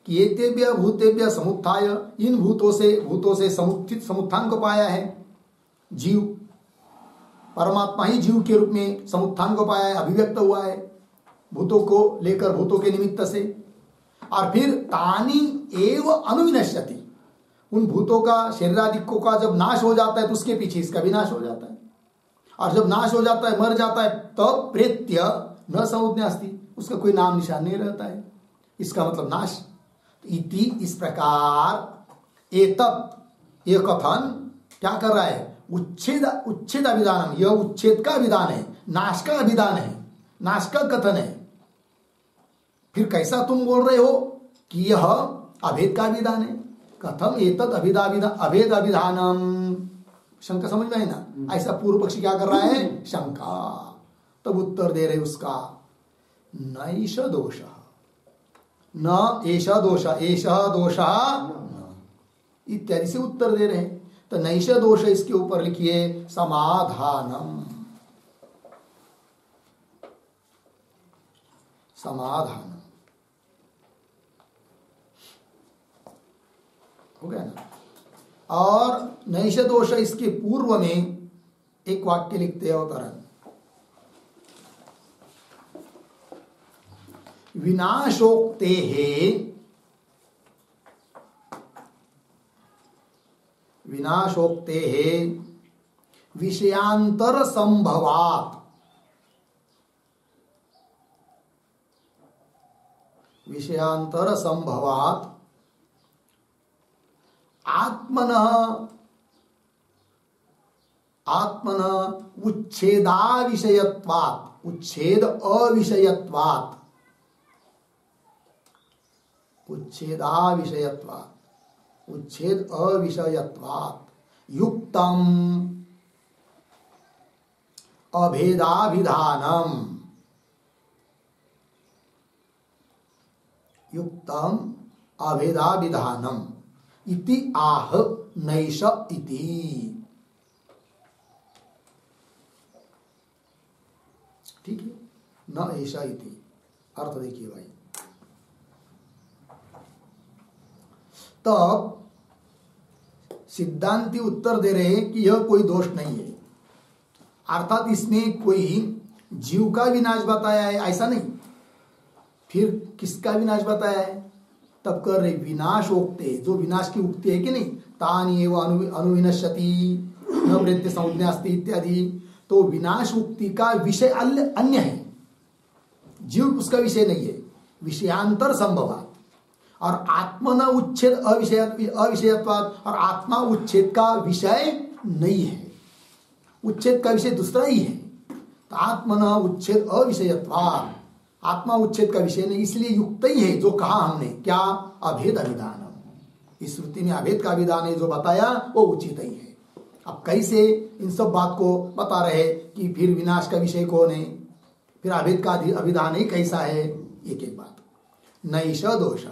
कि एतेभ्य भूतेभ्य समुत्थाय, इन भूतों से समुत्थान को पाया है जीव, परमात्मा ही जीव के रूप में समुत्थान को पाया है, अभिव्यक्त हुआ है भूतों को लेकर, भूतों के निमित्त से। और फिर तानी एव अनुविनश्यति, उन भूतों का शरीरादिकों का जब नाश हो जाता है तो उसके पीछे इसका भी नाश हो जाता है, और जब नाश हो जाता है, मर जाता है, तब प्रेत्य न संज्ञास्ति, उसका कोई नाम निशान नहीं रहता है, इसका मतलब नाश। इति, इस प्रकार एतत्, ये कथन क्या कर रहा है? उच्छेद अभिधान, यह उच्छेद का विधान है, नाश का अभिधान है, नाश का कथन है। फिर कैसा तुम बोल रहे हो कि यह अभेद का विधान है? कथम एतत् अभेद अभिधानम, शंका समझ में है ना? ऐसा पूर्व पक्षी क्या कर रहा है? शंका। तब उत्तर दे रहे उसका, नैष दोष, न एष दोष, एष दोष इत्यादि से उत्तर दे रहे हैं। तो नैष दोष इसके ऊपर लिखिए समाधानम, समाधान हो गया ना। और नैष दोष इसके पूर्व में एक वाक्य लिखते हैं अवतरण, विनाशोक्ते है, विनाशोक्ते है विषयांतर संभवात, विषयांतर संभवात आत्मनः उच्छेदाविषयत्वात्, उच्छेद अविषयत्वात्, उच्छेदाविषयत्वात्, उच्छेद अविषयत्वात् युक्तम अभेदाभिधानम, युक्तम अभेदाभिधानम इति आह नैष इति। ठीक है, न ऐसा इति अर्थ देखिए भाई। तब सिद्धांती उत्तर दे रहे हैं कि यह कोई दोष नहीं है, अर्थात इसमें कोई जीव का विनाश बताया है ऐसा नहीं। फिर किसका विनाश बताया है? तब कर रहे विनाश उक्ते, जो विनाश की उक्ति है कि नहीं, तानि एव अनुविनश्यति न वृत्ति संज्ञा अस्ति इत्यादि। तो विनाश उक्ति का विषय अन्य है, जीव उसका विषय नहीं है, विषयांतर संभवात। और आत्मन उच्छेद अविषयत्वात्, और आत्मा उच्छेद का विषय नहीं है, उच्छेद का विषय दूसरा ही है। तो आत्मन उच्छेद अविषयत्वात्, आत्मा उच्छेद का विषय नहीं, इसलिए युक्त ही है जो कहा हमने, क्या? अभेद अभिधान। इस श्रुति में अभेद का विधान है जो बताया वो उचित ही है। अब कैसे इन सब बात को बता रहे कि फिर विनाश का विषय कौन है, फिर अभेद का अभिधान ही कैसा है, एक एक बात। नैष दोष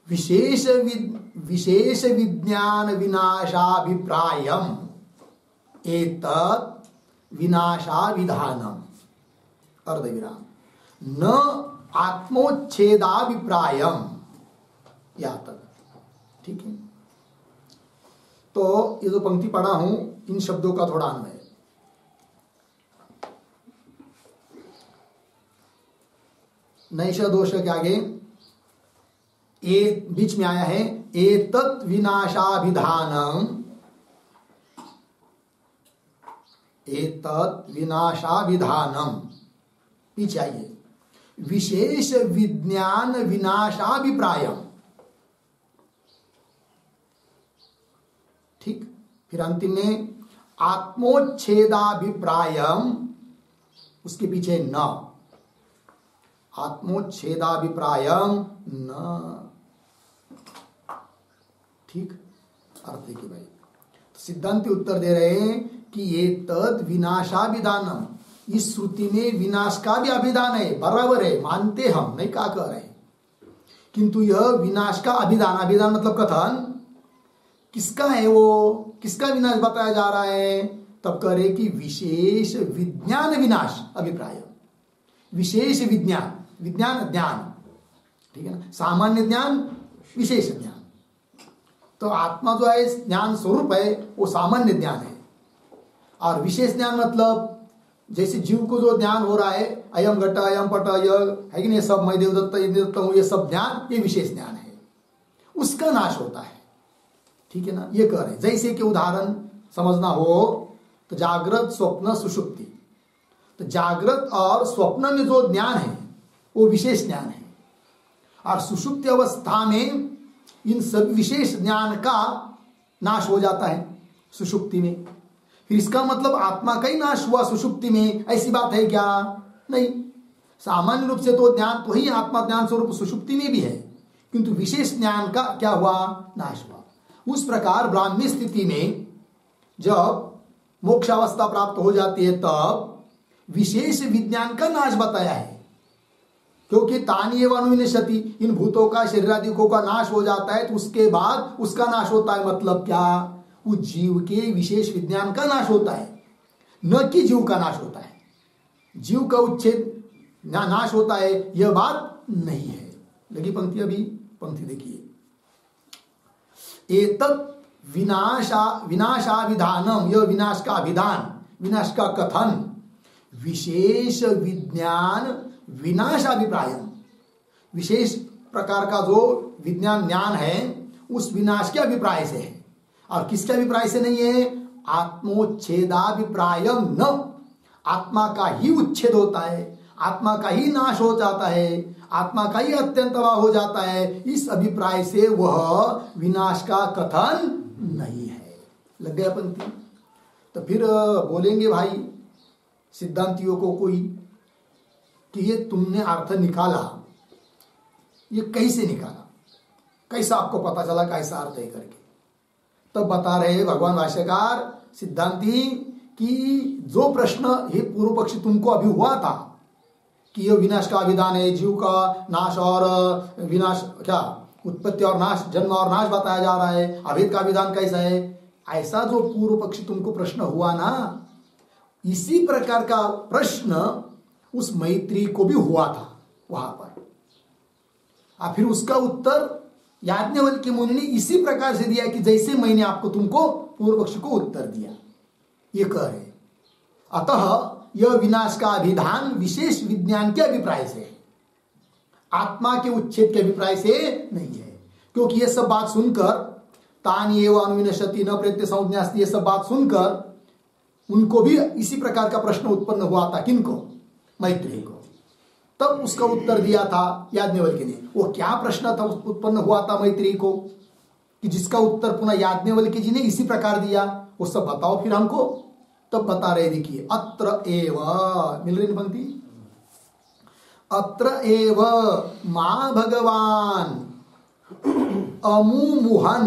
विशेष विज्ञान विनाशाभिप्रायम एतत् विनाशाविधानम अर्धविराम न आत्मोच्छेदाभिप्रायम, या तक। ठीक है, तो ये जो पंक्ति पढ़ा हूं इन शब्दों का थोड़ा अन्वय। नैष दोष के आगे ए बीच में आया है एतत् विनाशाभिधानम, एतत् विनाशाभिधानम, पीछे आइए विशेष विज्ञान विनाशाभिप्रायम। ठीक, फिर अंतिम में आत्मोच्छेदाभिप्रायम, उसके पीछे न, आत्मोच्छेदाभिप्रायम न। ठीक, अर्थ देखिए भाई। तो सिद्धांति उत्तर दे रहे हैं कि ये तद विनाशाभिधानम, इस श्रुति में विनाश का भी अभिधान है, बराबर है, मानते हम, नहीं क्या कह रहे, किंतु यह विनाश का अभिधान, अभिधान मतलब कथन किसका है, वो किसका विनाश बताया जा रहा है? तब कह रहे कि विशेष विज्ञान विनाश अभिप्राय, विशेष विज्ञान, विज्ञान ज्ञान, ठीक है ना, सामान्य ज्ञान, विशेष ज्ञान। तो आत्मा जो है ज्ञान स्वरूप है, वो सामान्य ज्ञान है, और विशेष ज्ञान मतलब जैसे जीव को जो ज्ञान हो रहा है, अयम घट अयम पट यह है कि नहीं, सब मैं देवदत्त देवदत्त हूं, ये सब ज्ञान, ये विशेष ज्ञान है, उसका नाश होता है। ठीक है ना, ये कह रहे जैसे कि उदाहरण समझना हो तो जागृत स्वप्न सुषुप्ति, तो जागृत और स्वप्न में जो ज्ञान है वो विशेष ज्ञान है, और सुषुप्ति अवस्था में इन सब विशेष ज्ञान का नाश हो जाता है सुषुप्ति में। फिर इसका मतलब आत्मा का ही नाश हुआ सुषुप्ति में, ऐसी बात है क्या? नहीं, सामान्य रूप से तो ज्ञान तो ही आत्मा ज्ञान स्वरूप सुषुप्ति में भी है, किंतु विशेष ज्ञान का क्या हुआ? नाश हुआ। उस प्रकार ब्राह्मी स्थिति में जब मोक्षावस्था प्राप्त हो जाती है तब विशेष विज्ञान का नाश बताया है, क्योंकि तानी एव अनुविनश्यति, इन भूतों का शरीरादिकों का नाश हो जाता है तो उसके बाद उसका नाश होता है, मतलब क्या? उस जीव के विशेष विज्ञान का नाश होता है, न कि जीव का नाश होता है। जीव का उच्छेद नाश होता है, यह बात नहीं है। लगी पंक्ति, अभी पंक्ति देखिए, एतत् विनाशाभिधानम, यह विनाश का अभिधान, विनाश का कथन, विशेष विज्ञान विनाशाभिप्रायम, विशेष प्रकार का जो विज्ञान ज्ञान है उस विनाश के अभिप्राय से है, और किसके अभिप्राय से नहीं है? आत्मोच्छेदाभिप्रायम न, आत्मा का ही उच्छेद होता है, आत्मा का ही नाश हो जाता है, आत्मा का ही अत्यंतवा हो जाता है, इस अभिप्राय से वह विनाश का कथन नहीं है। लग गया पंक्ति? तो फिर बोलेंगे भाई सिद्धांतियों को कोई कि ये तुमने अर्थ निकाला, ये कैसे निकाला, कैसा आपको पता चला कैसा अर्थ है करके? तब बता रहे भगवान भाष्यकार सिद्धांती कि जो प्रश्न ये पूर्व पक्षी तुमको अभी हुआ था कि यह विनाश का अभिधान है, जीव का नाश और विनाश, क्या उत्पत्ति और नाश, जन्म और नाश बताया जा रहा है, अभेद का विधान कैसा है, ऐसा जो पूर्व पक्षी तुमको प्रश्न हुआ ना, इसी प्रकार का प्रश्न उस मैत्री को भी हुआ था वहां पर। और फिर उसका उत्तर याज्ञवल्क्य मुनि ने इसी प्रकार से दिया कि जैसे मैंने आपको तुमको पूर्व पक्ष को उत्तर दिया, ये कह रहे। अतः यह विनाश का अभिधान विशेष विज्ञान के अभिप्राय से है, आत्मा के उच्छेद के अभिप्राय से नहीं है। क्योंकि ये सब बात सुनकर तानि एव अनुविनशति न प्रेत्य संज्ञास्ति, ये सब बात सुनकर उनको भी इसी प्रकार का प्रश्न उत्पन्न हुआ था। किनको? मैत्रेय को। तब उसका उत्तर दिया था याज्ञवल्क्य ने। वो क्या प्रश्न था उत्पन्न हुआ था मैत्रेय को, कि जिसका उत्तर पुनः याज्ञवल्क्य जी ने इसी प्रकार दिया, वो सब बताओ फिर हमको। तब बता रहे, देखिए, अत्र एव, मिल रही पंक्ति, अत्र एव मां भगवान अमुमुहन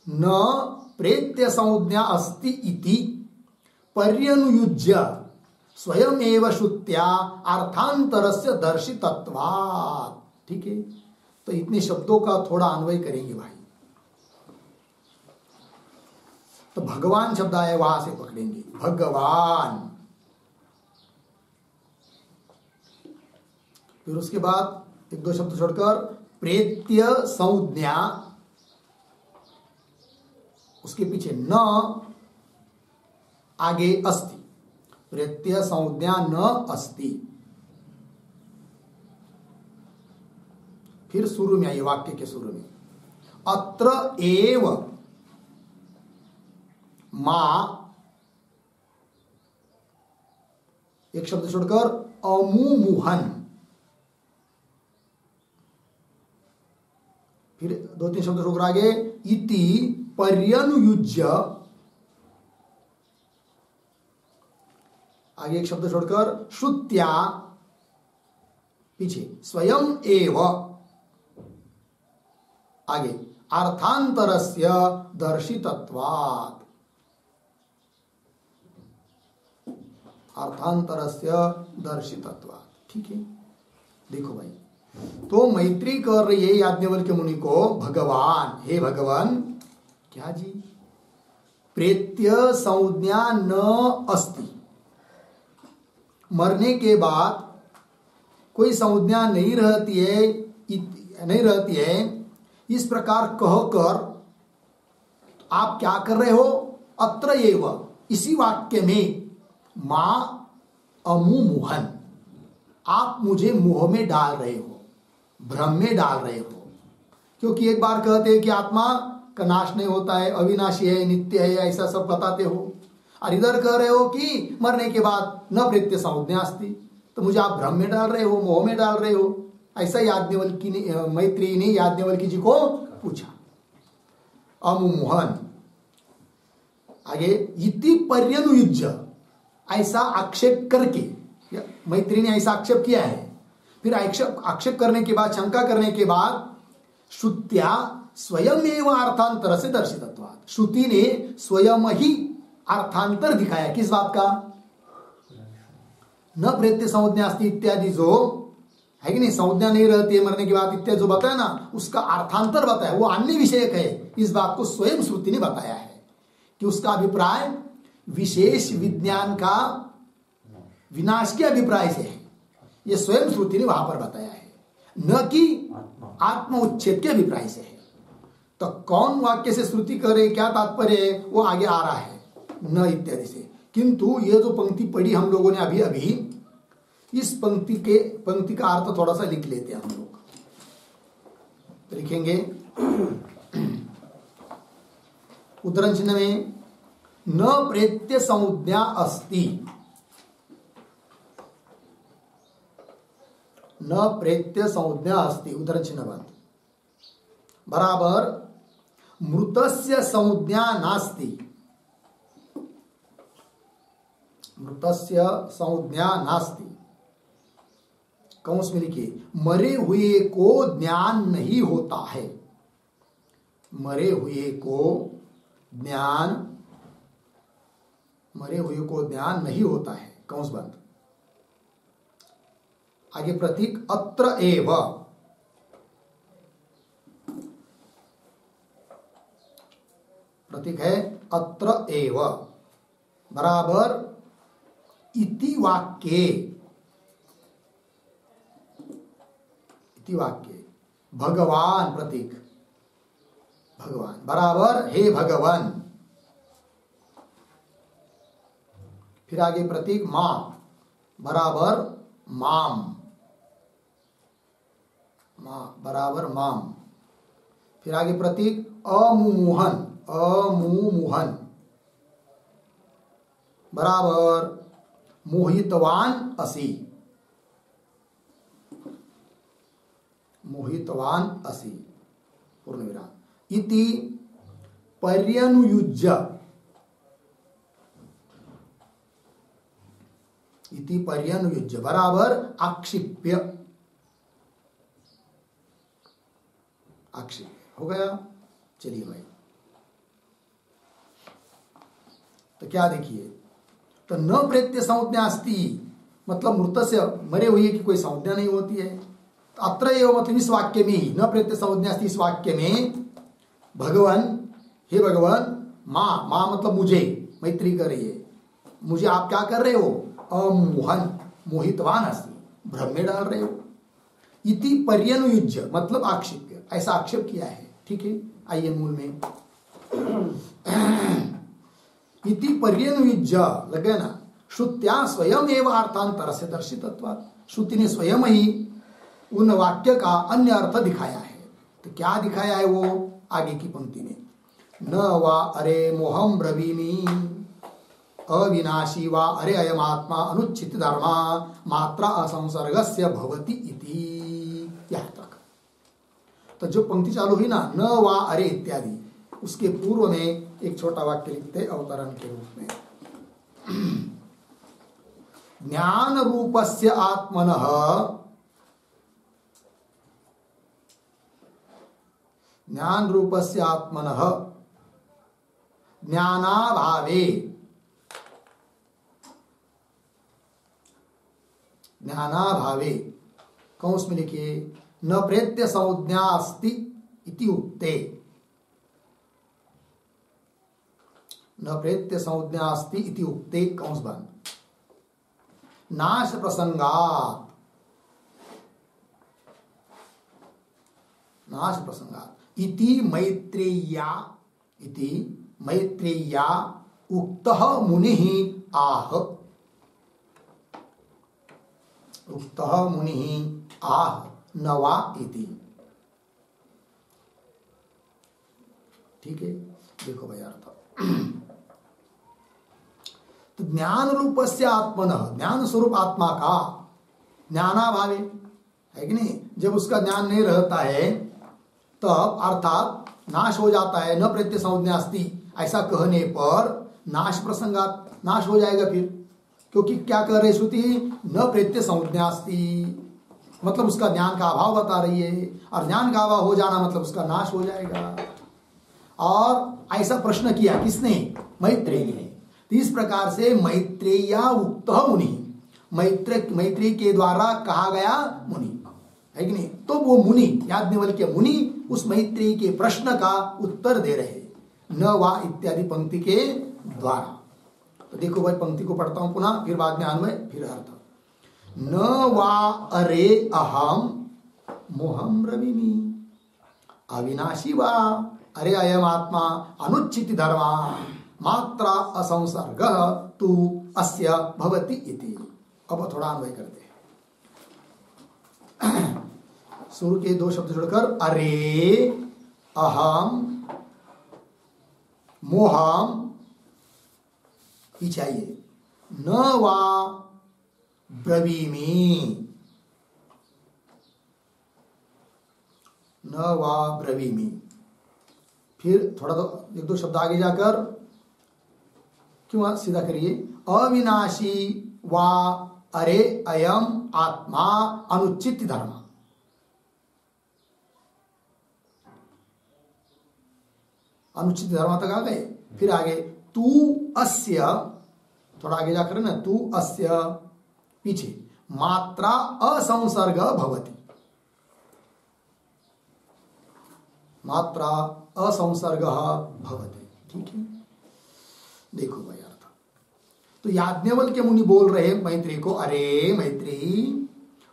न प्रेत्य संज्ञा अस्ति इति पर्यनुयुज्य स्वयमेव श्रुत्या अर्थांतरस्य दर्शितत्वात्। ठीक है, तो इतने शब्दों का थोड़ा अन्वय करेंगे भाई। तो भगवान शब्द आया, वहां से पकड़ेंगे, भगवान। फिर उसके बाद एक दो शब्द छोड़कर प्रेत्य संज्ञा, उसके पीछे न, आगे अस्ति, प्रेत्य संज्ञा न अस्ति। फिर शुरू में आइए, वाक्य के शुरू में, अत्र एव मां, एक शब्द छोड़कर अमुमुहन। फिर दो तीन शब्द छोड़कर आगे इति पर्यनुयुज्य, आगे एक शब्द छोड़कर श्रुत्या, पीछे स्वयं एव, आगे अर्थांतरस्य दर्शितत्वात्, अर्थांतरस्य दर्शितत्वात्। ठीक है, देखो भाई, तो मैत्री कर रही है याज्ञवल्क्य मुनि को, भगवान, हे भगवान, क्या जी, प्रेत्य संज्ञा न अस्ति, मरने के बाद कोई संज्ञा नहीं रहती है, इस प्रकार कहकर आप क्या कर रहे हो? अत्र एव, इसी वाक्य में, मां अमुमुहन, आप मुझे मोह में डाल रहे हो, भ्रम में डाल रहे हो। क्योंकि एक बार कहते हैं कि आत्मा का नाश नहीं होता है, अविनाशी है, नित्य है, ऐसा सब बताते हो, और इधर कह रहे हो कि मरने के बाद न प्रेत्य संज्ञा अस्ति, तो मुझे आप भ्रम में डाल रहे हो, मोह में डाल रहे हो। ऐसा याज्ञवल्क्य ने, मैत्रेय ने याज्ञवल्क्य जी को पूछा, अमुमुहन। आगे इति पर्यनुयुज्य, ऐसा आक्षेप करके, मैत्रेय ने ऐसा आक्षेप किया है। फिर आक्षेप करने के बाद, शंका करने के बाद, श्रुत्या स्वयं एवं अर्थांतर से दर्शितत्वात्, श्रुति ने स्वयं ही अर्थांतर दिखाया। किस बात का? न प्रेत्य संज्ञा अस्ति इत्यादि जो है कि नहीं, संज्ञा नहीं रहती है मरने के बाद इत्यादि जो बताया ना, उसका अर्थांतर बताया, वो अन्य विषयक है। इस बात को स्वयं श्रुति ने बताया है कि उसका अभिप्राय विशेष विज्ञान का विनाश के अभिप्राय से है। यह स्वयं श्रुति ने वहां पर बताया है, न कि आत्म उच्छेद के अभिप्राय से है। तो कौन वाक्य से श्रुति करे, क्या तात्पर्य है, वो आगे आ रहा है, न इत्यादि से। किंतु ये जो पंक्ति पढ़ी हम लोगों ने अभी अभी, इस पंक्ति का अर्थ थोड़ा सा लिख लेते हैं हम लोग। तो लिखेंगे उद्धरण चिन्ह में, न प्रेत्य संज्ञा अस्ति, न प्रेत्य संज्ञा अस्ति, उद्धरण चिन्ह बंद, बराबर मृतस्य संज्ञा नास्ति, मृतस्य संज्ञा नास्ति, कौंस में लिखिए, मरे हुए को ज्ञान नहीं होता है, मरे हुए को ज्ञान, मरे हुए को ज्ञान नहीं होता है, कौंस बंद। आगे प्रतीक अत्र एव, प्रतीक है अत्र एव, बराबर इति वाक्ये, इति वाक्य। भगवान प्रतीक, भगवान बराबर हे भगवान। फिर आगे प्रतीक मां बराबर माम, मां बराबर माम। फिर आगे प्रतीक अमुमुहन, अमुमुहन बराबर मोहितवान असि, मोहितवान असि पूर्ण विराम। इति पर्यनुयुज्य, इति पर्यनुयुज्य बराबर आक्षिप्य, आक्षेप हो गया। चलिए भाई, तो क्या देखिए, तो न प्रेत्य संज्ञा अस्ति मतलब मृत से मरे हुए की कोई संज्ञा नहीं होती है। अत्र एव मतलब इस वाक्य में ही न प्रेत्य संज्ञा अस्ति, इस वाक्य में भगवान हे भगवान, मां, मां मतलब मुझे, मैत्री कर रही है, मुझे आप क्या कर रहे हो, अमोहन मोहितवान अस्ति, भ्रम में डाल रहे हो। इति पर्यनुयुज्य मतलब आक्षेप्य, ऐसा आक्षेप किया है। ठीक है, आइए मूल में। इति पर्यनुयुज्य लग गया ना, श्रुत्या स्वयं एवं अर्थांतर से दर्शितत्वात्, श्रुति ने स्वयं ही उन वाक्य का अन्य अर्थ दिखाया है। तो क्या दिखाया है वो, आगे की पंक्ति में, न वा अरे मोहम ब्रवीमि अविनाशी वा अरे अयम आत्मा अनुच्छित धर्मा मात्रा असंसर्गस्य भवति इति, यहाँ तक। तो जो पंक्ति चालू हुई ना, न वा अरे इत्यादि, उसके पूर्व में एक छोटा वाक्य लिखते अवतरण के रूप में, ज्ञान रूपस्य आत्मनः, ज्ञान रूपस्य आत्मनः ज्ञानाभावे, ज्ञानाभावे कौंस में लिखिए, न प्रेत्य संज्ञा अस्ति इति उक्ते, न प्रेत्य संज्ञा अस्ति इति उक्ते कौंस बंद, नाश प्रसंगात, नाश प्रसंगात इति मैत्रेय्या, इति मैत्रेय्या उक्तः मुनिः आह, उक्तः मुनिः आह न वा इति। ठीक है, देखो भाई अर्थ, तो ज्ञान रूपस्य आत्मनः, ज्ञान स्वरूप आत्मा का ज्ञानाभावे है कि नहीं, जब उसका ज्ञान नहीं रहता है तब अर्थात नाश हो जाता है। न प्रत्यय संज्ञा अस्ति ऐसा कहने पर नाश प्रसंगात, नाश हो जाएगा फिर, क्योंकि क्या कह रही श्रुति, न प्रत्यय संज्ञा अस्ति मतलब उसका ज्ञान का अभाव बता रही है, और ज्ञान का अभाव हो जाना मतलब उसका नाश हो जाएगा। और ऐसा प्रश्न किया किसने, मैत्रेय ने। तो इस प्रकार से मैत्रेय्या उक्तः मुनि, मैत्रेय के द्वारा कहा गया मुनि है कि नहीं, तो वो मुनि याज्ञवल्क्य मुनि उस मैत्रेय के प्रश्न का उत्तर दे रहे न वा इत्यादि पंक्ति के द्वारा। तो देखो भाई, पंक्ति को पढ़ता हूं पुनः, फिर बाद में अन्वय, फिर अर्थ। न वा अरे अहम मोहम ब्रवीमि अविनाशी वा अरे अयम आत्मा अनुच्छिति धर्मा मात्रा असंसर्ग तु अस्य भवति इति। अब थोड़ा अन्वय करते हैं। शुरू के दो शब्द जोड़कर, अरे अहम मोहम, पीछे आइए, न वा ब्रवीमि, न वा ब्रवीमि। फिर थोड़ा तो एक दो शब्द आगे जाकर, क्यों सीधा करिए, अविनाशी वा अरे अयम आत्मा अनुचित धर्म, अनुचित धर्म तक आ गए। फिर आगे तू अस्य, थोड़ा आगे जाकर ना, तू अस्य पीछे मात्रा असंसर्ग भवति, मात्रा असंसर्ग भवति। ठीक है, देखो भाई अर्थ। तो याज्ञवल्क्य मुनि बोल रहे मैत्री को, अरे मैत्री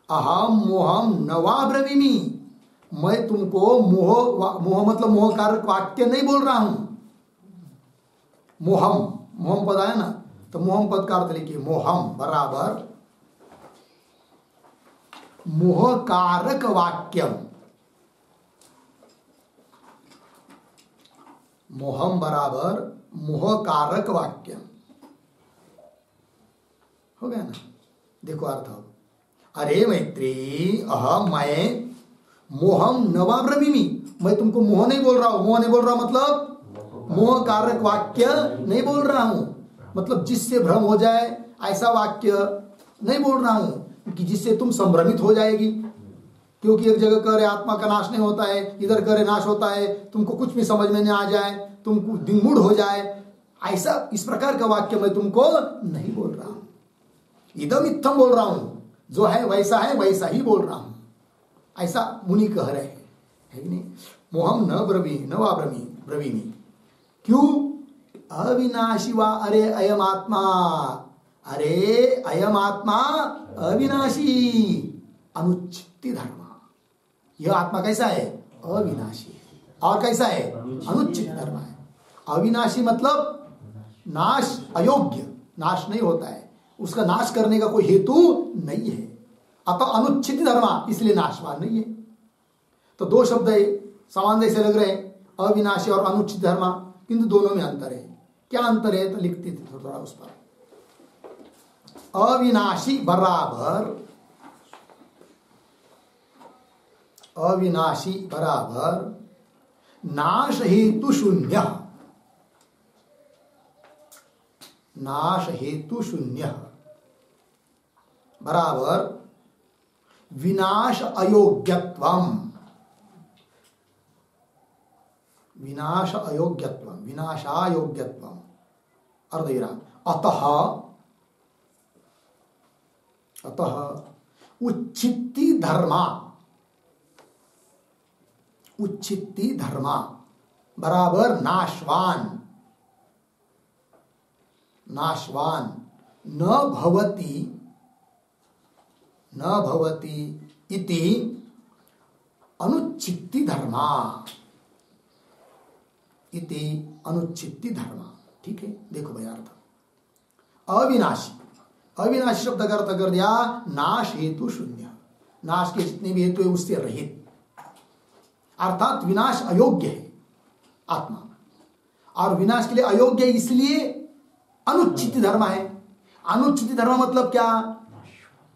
अहम मोहम नवा ब्रवीमी, मैं तुमको मोह मतलब मोह कारक वाक्य नहीं बोल रहा हूं। मोहम पद आया ना, तो मोहम पद का अर्थ लिखिए, मोहम बराबर मोह कारक वाक्यम, मोहम बराबर मोह कारक वाक्यम, हो गया ना। देखो अर्थ, अरे मैत्री अहम मैं मोहम नवा ब्रवीमी, मैं तुमको मोह नहीं बोल रहा हूं। मोह नहीं बोल रहा मतलब मोह कारक वाक्य नहीं बोल रहा हूं, मतलब जिससे भ्रम हो जाए ऐसा वाक्य नहीं बोल रहा हूं कि जिससे तुम संभ्रमित हो जाएगी। क्योंकि एक जगह कह रहे आत्मा का नाश नहीं होता है, इधर कह रहे नाश होता है, तुमको कुछ भी समझ में नहीं आ जाए, तुमको दिंगुड़ हो जाए, ऐसा इस प्रकार का वाक्य मैं तुमको नहीं बोल रहा हूं। इदम इत्थम बोल रहा हूं, जो है वैसा ही बोल रहा हूं, ऐसा मुनि कह रहे हैं, है कि नहीं। मोहम न ब्रवीमी, क्यों? अविनाशी वा, अरे अयम आत्मा, अरे अयम आत्मा अविनाशी अनुच्छित्ति धर्म। यह आत्मा कैसा है? अविनाशी है। और कैसा है? अनुच्छित्त धर्म है। अविनाशी मतलब नाश अयोग्य, नाश नहीं होता है, उसका नाश करने का कोई हेतु नहीं है, अतः अनुच्छित्त धर्म, इसलिए नाशवान नहीं है। तो दो शब्द है, समान जैसे लग रहे हैं, अविनाशी और अनुच्छित्त धर्म, किंतु दोनों में अंतर है। क्या अंतर है? तो लिखते थे थोड़ा उस पर। अविनाशी बराबर नाश हेतु शून्य, नाश हेतु शून्य बराबर विनाश अयोग्यत्वम, विनाशायोग्यत्वम अर्धेरा। अतः उच्छित्ति धर्मा बराबर नाशवान न भवति इति अनुच्छित्ति धर्मा, ठीक है। देखो भाई अर्थ, अविनाशी शब्द का अर्थ कर दिया नाश हेतु शून्य, नाश के जितने भी हेतु है उससे रहित, अर्थात विनाश अयोग्य है आत्मा, और विनाश के लिए अयोग्य है, इसलिए अनुच्छित्त धर्म है। अनुच्छित्त धर्म मतलब क्या?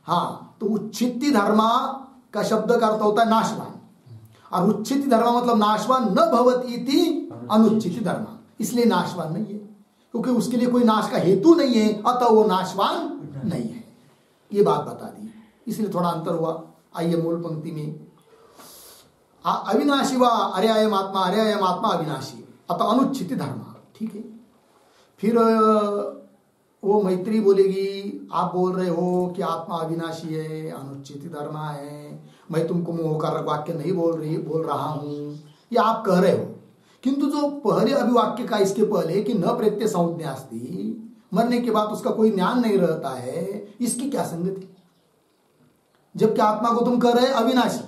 हाँ, तो उच्छित्ति धर्म का शब्द का अर्थ होता है नाशवान, और उच्छित्ति धर्म मतलब नाशवान न भवति इति अनुच्छित्ति धर्म, इसलिए नाशवान नहीं है, क्योंकि उसके लिए कोई नाश का हेतु नहीं है, अतः वो नाशवान नहीं है। ये बात बता दी, इसलिए थोड़ा अंतर हुआ। आइए मूल पंक्ति में, अविनाशी वा अरे अयम आत्मा अविनाशी अतः अनुच्छित्ति धर्म, ठीक है। फिर वो मैत्री बोलेगी, आप बोल रहे हो कि आत्मा अविनाशी है, अनुच्छित्ति धर्म है, मैं तुमको मोह कारक वाक्य नहीं बोल रहा हूं, ये आप कह रहे हो। किंतु जो पहले अभिवाक्य का इसके पहले कि न प्रत्यय संज्ञास्ति, मरने के बाद उसका कोई ज्ञान नहीं रहता है, इसकी क्या संगति? जबकि आत्मा को तुम कह रहे अविनाशी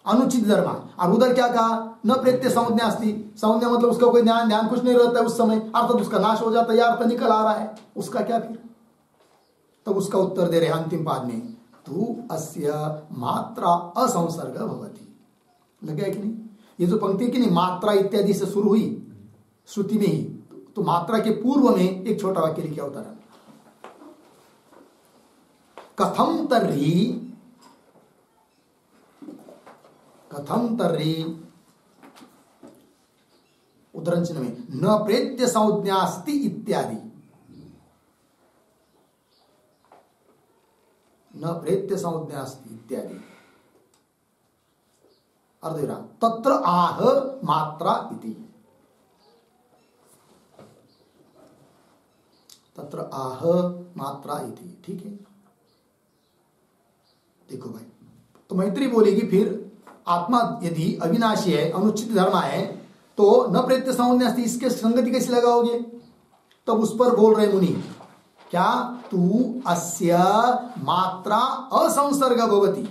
अनुचित धर्म, और उधर क्या कहा? न प्रत्यय संज्ञास्ति, संज्ञा मतलब उसका कोई ध्यान कुछ नहीं रहता है उस समय, अर्थात उसका नाश हो जाता है, अर्थ निकल आ रहा है, उसका क्या फिर? तब उसका उत्तर दे रहे अंतिम पाद में, तू अस्य मात्रा असंसर्ग भवति। लग गया कि नहीं? ये जो पंक्ति की नहीं मात्रा इत्यादि से शुरू हुई श्रुति में ही, तो मात्रा के पूर्व में एक छोटा वाक्य लिखा होता है, कथम तर्हि उद्धरण चिन्ह में न प्रेत्य संज्ञास्ति इत्यादि, न प्रेत्य संज्ञास्ति इत्यादि अर्धविराम, तत्र आह मात्रा इति, तत्र आह मात्रा इति, ठीक है। देखो भाई, तो मैत्री बोलेगी फिर आत्मा यदि अविनाशी है, अनुच्छित धर्म है, तो न प्रत्यय संज्ञास्ति, इसके संगति कैसे लगाओगे? तब उस पर बोल रहे मुनि, क्या तू अस्य मात्रा असंसर्ग भवति,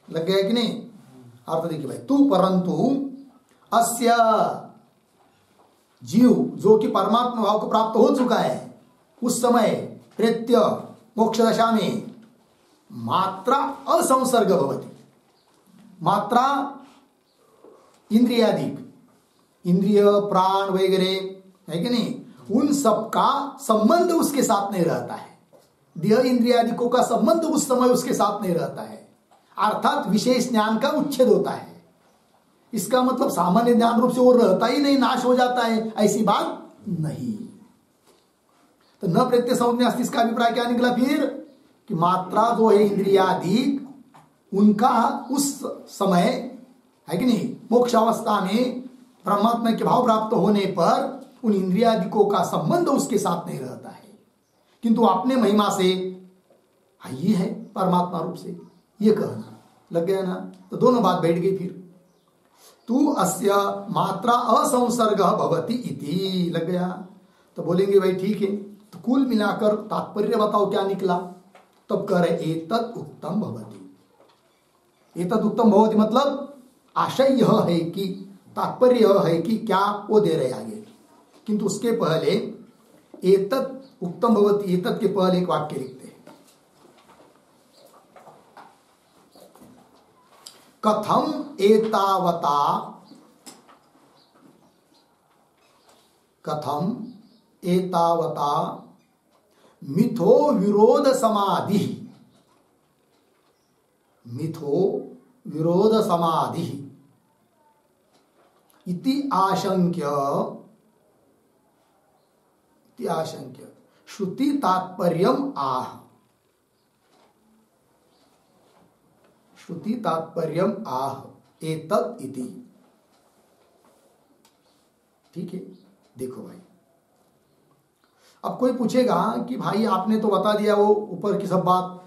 लग गया कि नहीं? अर्थ देखिए भाई, तू परंतु अस्य जीव जो कि परमात्मा भाव को प्राप्त हो चुका है उस समय प्रेत्य मोक्ष दशा में मात्रा असंसर्ग भवति। मात्रा इंद्रियादिक, इंद्रिय प्राण वगैरह है कि नहीं, उन सब का संबंध उसके साथ नहीं रहता है। देह इंद्रियादिकों का संबंध उस समय उसके साथ नहीं रहता है, अर्थात विशेष ज्ञान का उच्छेद होता है। इसका मतलब सामान्य ज्ञान रूप से वो रहता ही नहीं, नाश हो जाता है, ऐसी बात नहीं। तो न प्रत्यय संज्ञा अस्ति, इसका अभिप्राय क्या निकला फिर कि मात्रा जो है इंद्रियादिक उनका उस समय है कि नहीं मोक्ष अवस्था में परमात्मा के भाव प्राप्त होने पर उन इंद्रियादिकों का संबंध उसके साथ नहीं रहता है, किंतु अपने महिमा से ये है परमात्मा रूप से, ये कहना लग गया ना। तो दोनों बात बैठ गई। फिर तू अस्य मात्रा असंसर्ग भवति इति लग गया। तो बोलेंगे भाई ठीक है, तो कुल मिलाकर तात्पर्य बताओ क्या निकला। तब कह रहे एतत् उत्तम भवति। एतत् उत्तम भवति मतलब आशय यह है कि, तात्पर्य यह है कि क्या वो दे रहे आगे, किंतु उसके पहले एतत् उत्तम भवति, एतत् के पहले एक वाक्य लिखते हैं, कथम एतावता, कथम एतावता मिथो विरोध समाधि, मिथो विरोध समाधि इति आशंक्य, इति आशंक्य श्रुति तात्पर्यम आह, श्रुति तात्पर्यम आह एतत् इति। ठीक है, देखो भाई, अब कोई पूछेगा कि भाई आपने तो बता दिया वो ऊपर की सब बात,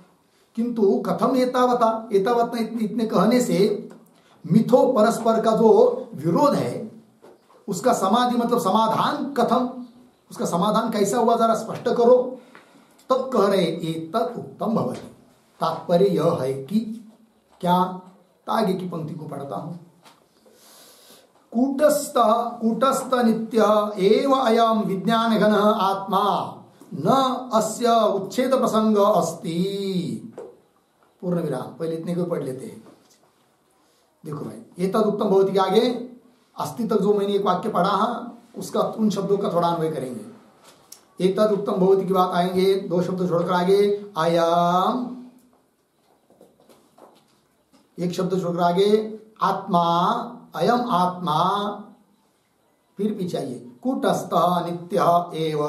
किंतु कथम एतावता, एतावता इतने कहने से मिथो परस्पर का जो विरोध है उसका समाधि मतलब समाधान कथम, उसका समाधान कैसा हुआ जरा स्पष्ट करो। तब कह रहे एतत् उत्तम भवति, तात्पर्य यह है कि क्या, आगे की पंक्ति को पढ़ता हूं, कूटस्थ नित्य एव अयम विज्ञान घन आत्मा न अस्य उच्छेद प्रसंग अस्ति। पूर्ण विराम, पहले इतने को पढ़ लेते हैं। देखो भाई, एतद उत्तम भवति के आगे अस्ति तक जो मैंने एक वाक्य पढ़ा उसका उन शब्दों का थोड़ा अन्वय करेंगे। एतद उत्तम भवति की बात आएंगे, दो शब्द छोड़कर आगे अयम, एक शब्द छोड़कर आगे आत्मा, अयम आत्मा, फिर पीछे आइए कूटस्थ नित्य एव,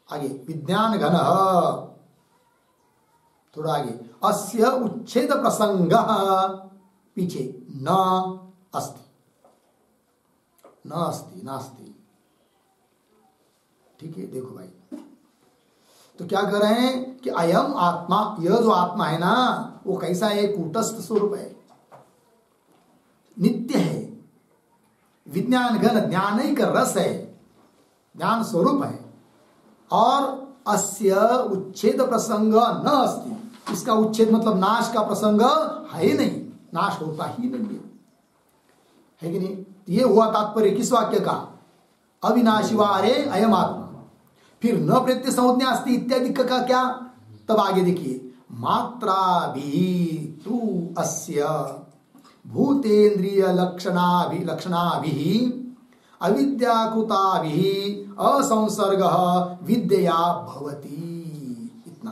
आगे विज्ञान घन, थोड़ा आगे अस्य उच्छेद प्रसंग, पीछे न अस्ति, न अस्ति, नास्ति। ठीक है, देखो भाई, तो क्या कर रहे हैं कि अयम आत्मा, यह जो आत्मा है ना वो कैसा है, कूटस्थ स्वरूप है, नित्य है, विज्ञान घन, ज्ञान ही का रस है, ज्ञान स्वरूप है, और अस्य उच्छेद प्रसंग न अस्ति, इसका उच्छेद मतलब नाश का प्रसंग है ही नहीं, नाश होता ही नहीं है कि नहीं। ये हुआ तात्पर्य किस वाक्य का, अविनाशी वारे अयम आत्मा। फिर न प्रत्यय संज्ञा अस्ति इत्यादि का क्या, तब आगे देखिए मात्रा भी तू अस्य भूतेन्द्रिय लक्षणाभि अविद्याकृताभि असंसर्ग विद्या भवति। इतना,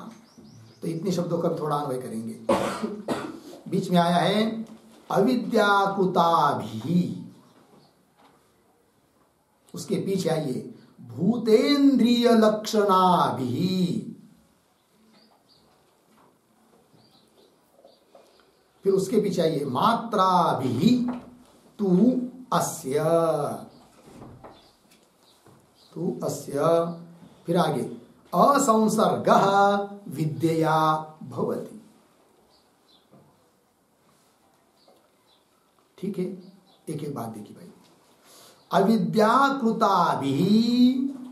तो इतने शब्दों का थोड़ा अन्वय करेंगे। बीच में आया है अविद्याकृताभि, उसके पीछे आइए भूतेन्द्रिय लक्षणाभि, फिर उसके पीछे आइए मात्राभि तू अस्य, तू अस्य, फिर आगे असंसर्ग विद्या भवति। ठीक है, एक एक बात देखिए भाई, अविद्याकृताभि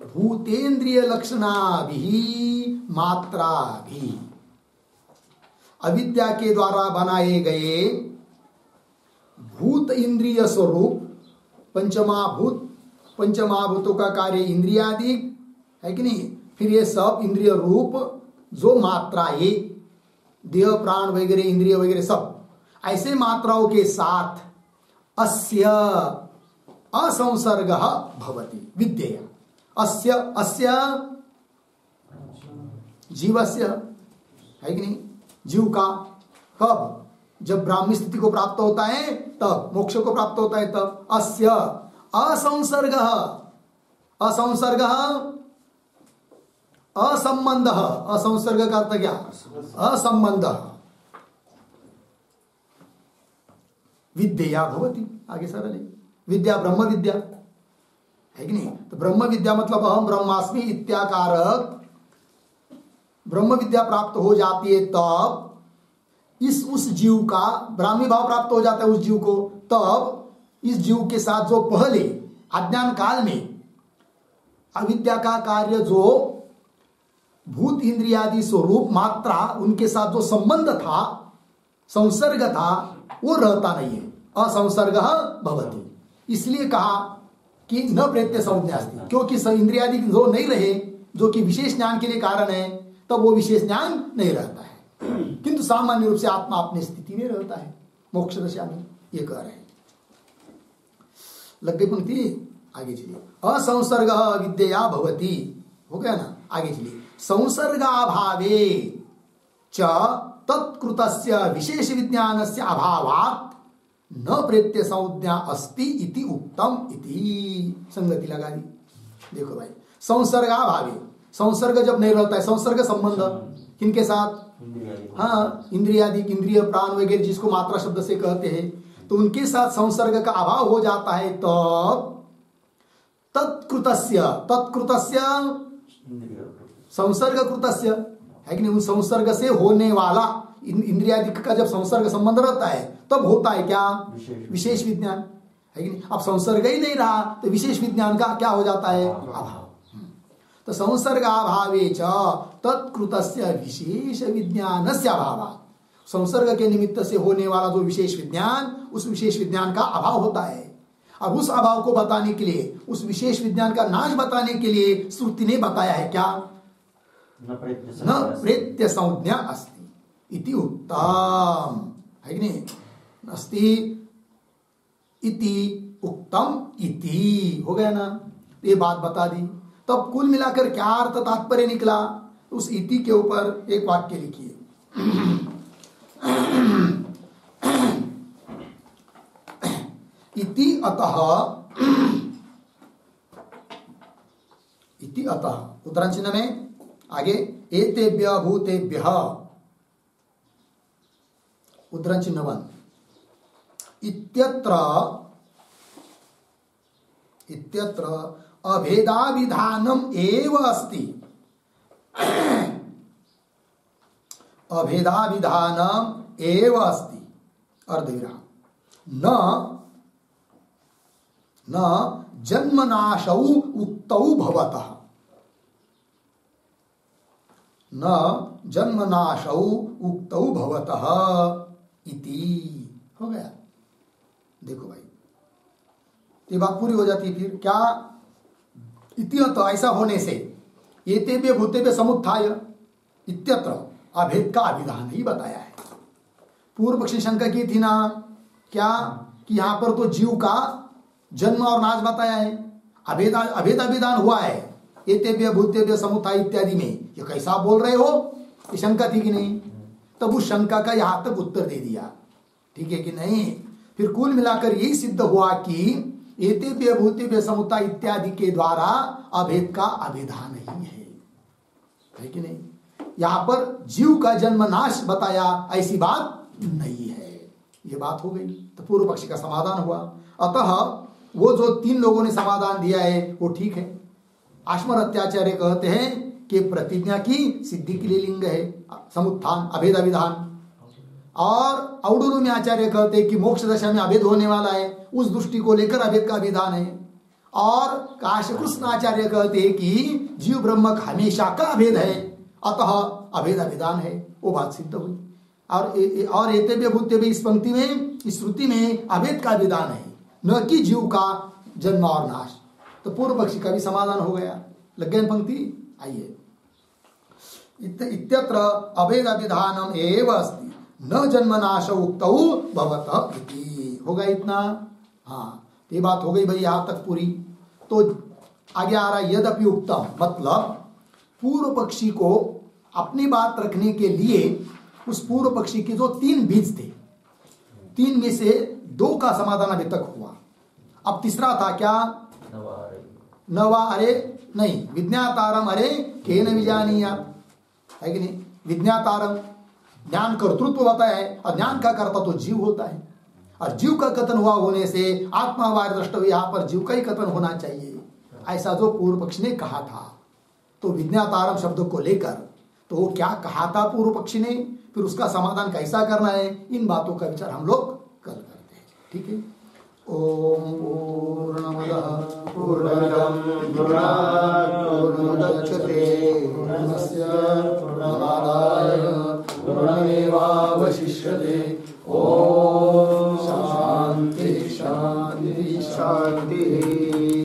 भूतेन्द्रिय लक्षणा भी मात्रा भी, अविद्या के द्वारा बनाए गए भूत इंद्रिय स्वरूप पंचमहाभूतों का कार्य इंद्रियादि है कि नहीं, फिर ये सब इंद्रिय रूप जो मात्रा ये देह प्राण वगैरह इंद्रिय वगैरह सब ऐसे मात्राओं के साथ अस्य असंसर्गः भवति विद्यया। अस्य जीवस्य है कि नहीं, जीव का कब, जब ब्राह्मी स्थिति को प्राप्त होता है तब, मोक्ष को प्राप्त होता है तब। अस्य असंसर्गः, असंसर्गः असंबंध, असंसर्ग का अर्थ क्या, असंबंध विद्या भवति, आगे सरल है, विद्या ब्रह्म विद्या है कि नहीं। तो ब्रह्म विद्या मतलब अहम ब्रह्मास्मि इत्याकारक ब्रह्म विद्या प्राप्त हो जाती है तब उस जीव का ब्राह्मी भाव प्राप्त हो जाता है उस जीव को, तब इस जीव के साथ जो पहले अज्ञान काल में अविद्या का कार्य जो भूत इंद्रियादि स्वरूप मात्रा उनके साथ जो संबंध था, संसर्ग था, वो रहता नहीं है, असंसर्ग भवति। इसलिए कहा कि न प्रेत्य संज्ञा अस्ति, क्योंकि इंद्रियादि जो नहीं रहे, जो कि विशेष ज्ञान के लिए कारण है, तब वो विशेष ज्ञान नहीं रहता है, किंतु सामान्य रूप से आत्मा अपनी स्थिति में रहता है मोक्ष दशा में, ये कह रहे हैं। लग गई पंक्ति, आगे चलिए। असंसर्ग विद्या भवति, हो गया ना, आगे चलिए। संसर्गाभावे च तत्कृतस्य विशेष विज्ञानस्य अभावात् न प्रेत्य संज्ञा अस्ति इति उक्तम इति, संगति लगा दी। देखो भाई, संसर्गाभावे, संसर्ग जब नहीं रहता है, संसर्ग संबंध किनके साथ, हाँ इंद्रियादि, इंद्रिय प्राण वगैरह जिसको मात्रा शब्द से कहते हैं, तो उनके साथ संसर्ग का अभाव हो जाता है तब तत्कृतस्य, तत्कृतस्य संसर्ग कृतस्य है कि नहीं, उस संसर्ग से होने वाला इंद्रियादि का जब संसर्ग संबंध रहता है तब होता है क्या, विशेष विज्ञान है कि नहीं। अब संसर्ग ही नहीं रहा तो विशेष विज्ञान का क्या हो जाता है, अभाव। तो संसर्गाभावे च तत्कृतस्य विशेष विज्ञानस्य अभावात्, संसर्ग के निमित्त से होने वाला जो विशेष विज्ञान, उस विशेष विज्ञान का अभाव होता है। अब उस अभाव को बताने के लिए, उस विशेष विज्ञान का नाश बताने के लिए श्रुति ने बताया है क्या, न प्रेत्य संज्ञा अस्ति इति उक्तम, है कि नहीं, अस्ति इति उक्तम इति, हो गया ना, ये बात बता दी। तब कुल मिलाकर क्या अर्थ तात्पर्य निकला, उस इति के ऊपर एक वाक्य लिखिए। इति अतः, इति अतः उद्धरण चिन्ह में आगे एतेभ्य भूतेभ्य, उद्धरण चिन्ह 1, इत्यत्र अभेदाविधानम एव अस्ति, अभेदाविधानम एव अस्ति, अर्धविराम, न जन्मनाशौ उक्तौ भवतः, न जन्मनाशौ उक्तौ भवतः इति, हो गया। देखो भाई, ये बात पूरी हो जाती है। फिर क्या, इति तो ऐसा होने से, एतेभ्य भूतेभ्य समुत्थाय इत्यत्र अभेद का अभिधान ही बताया है। पूर्व पक्षी शंका की थी ना क्या, कि यहां पर तो जीव का जन्म और नाश बताया है, अभेद अभिधान हुआ है एतेभ्य भूतेभ्य समुत्थाय इत्यादि में, ये कैसा बोल रहे हो, ये शंका थी कि नहीं। तब उस शंका का यहां तक उत्तर दे दिया, ठीक है कि नहीं। फिर कुल मिलाकर यही सिद्ध हुआ कि एतेभ्य भूतेभ्य समुत्थाय इत्यादि के द्वारा अभेद का अभिधान ही है कि नहीं। यहां पर जीव का जन्म नाश बताया, ऐसी बात नहीं है, ये बात हो गई। तो पूर्व पक्षी का समाधान हुआ। अतः वो जो तीन लोगों ने समाधान दिया है वो ठीक है। आश्मरत्याचार्य कहते हैं कि प्रतिज्ञा की सिद्धि के लिए लिंग है समुत्थान, अभेद अभिधान। और औडुरु में आचार्य कहते हैं कि मोक्ष दशा में अभेद होने वाला है, उस दृष्टि को लेकर अभेद का विधान है। और काशकृष्णाचार्य कहते हैं कि जीव ब्रह्म हमेशा का अभेद है, अतः अभेद अभिधान है, वो बात सिद्ध हुई। और एतेभ्य भूतेभ्य इस पंक्ति में, इस श्रुति में अभेद का विधान है, न कि जीव का जन्म और नाश। तो पूर्व पक्षी का भी समाधान हो गया। लग गए पंक्ति। आइए, इत्यत्र अभेद विधानम एव अस्ति न जन्म नाश उक्तौ भवतः इति। होगा इतना? हाँ, ये बात हो गई भाई यहां तक पूरी। तो आगे आ रहा यद्यपि उक्तम, मतलब पूर्व पक्षी को अपनी बात रखने के लिए उस पूर्व पक्षी के जो 3 बीज थे, 3 में से 2 का समाधान अभी तक हुआ। अब तीसरा था क्या? नवा अरे नहीं, विज्ञातारम अरे केन विजानीयात्, है कि नहीं? विज्ञातारम ज्ञान कर्तृत्व होता है, और ज्ञान का कर्ता तो जीव होता है, और जीव का कथन हुआ होने से आत्मावार द्रष्टव्य, यहाँ पर जीव का ही कथन होना चाहिए, ऐसा जो पूर्व पक्षी ने कहा था। तो विज्ञातारम शब्द को लेकर तो वो क्या कहा था पूर्व पक्षी ने, फिर उसका समाधान कैसा करना है, इन बातों का विचार हम लोग कल करते हैं। ठीक है। ओम पूर्णमदः पूर्णमिदं पूर्णात् पूर्णमुदच्यते पूर्णस्य पूर्णमादाय पूर्णमेवावशिष्यते। ओम शांति शांति शांति।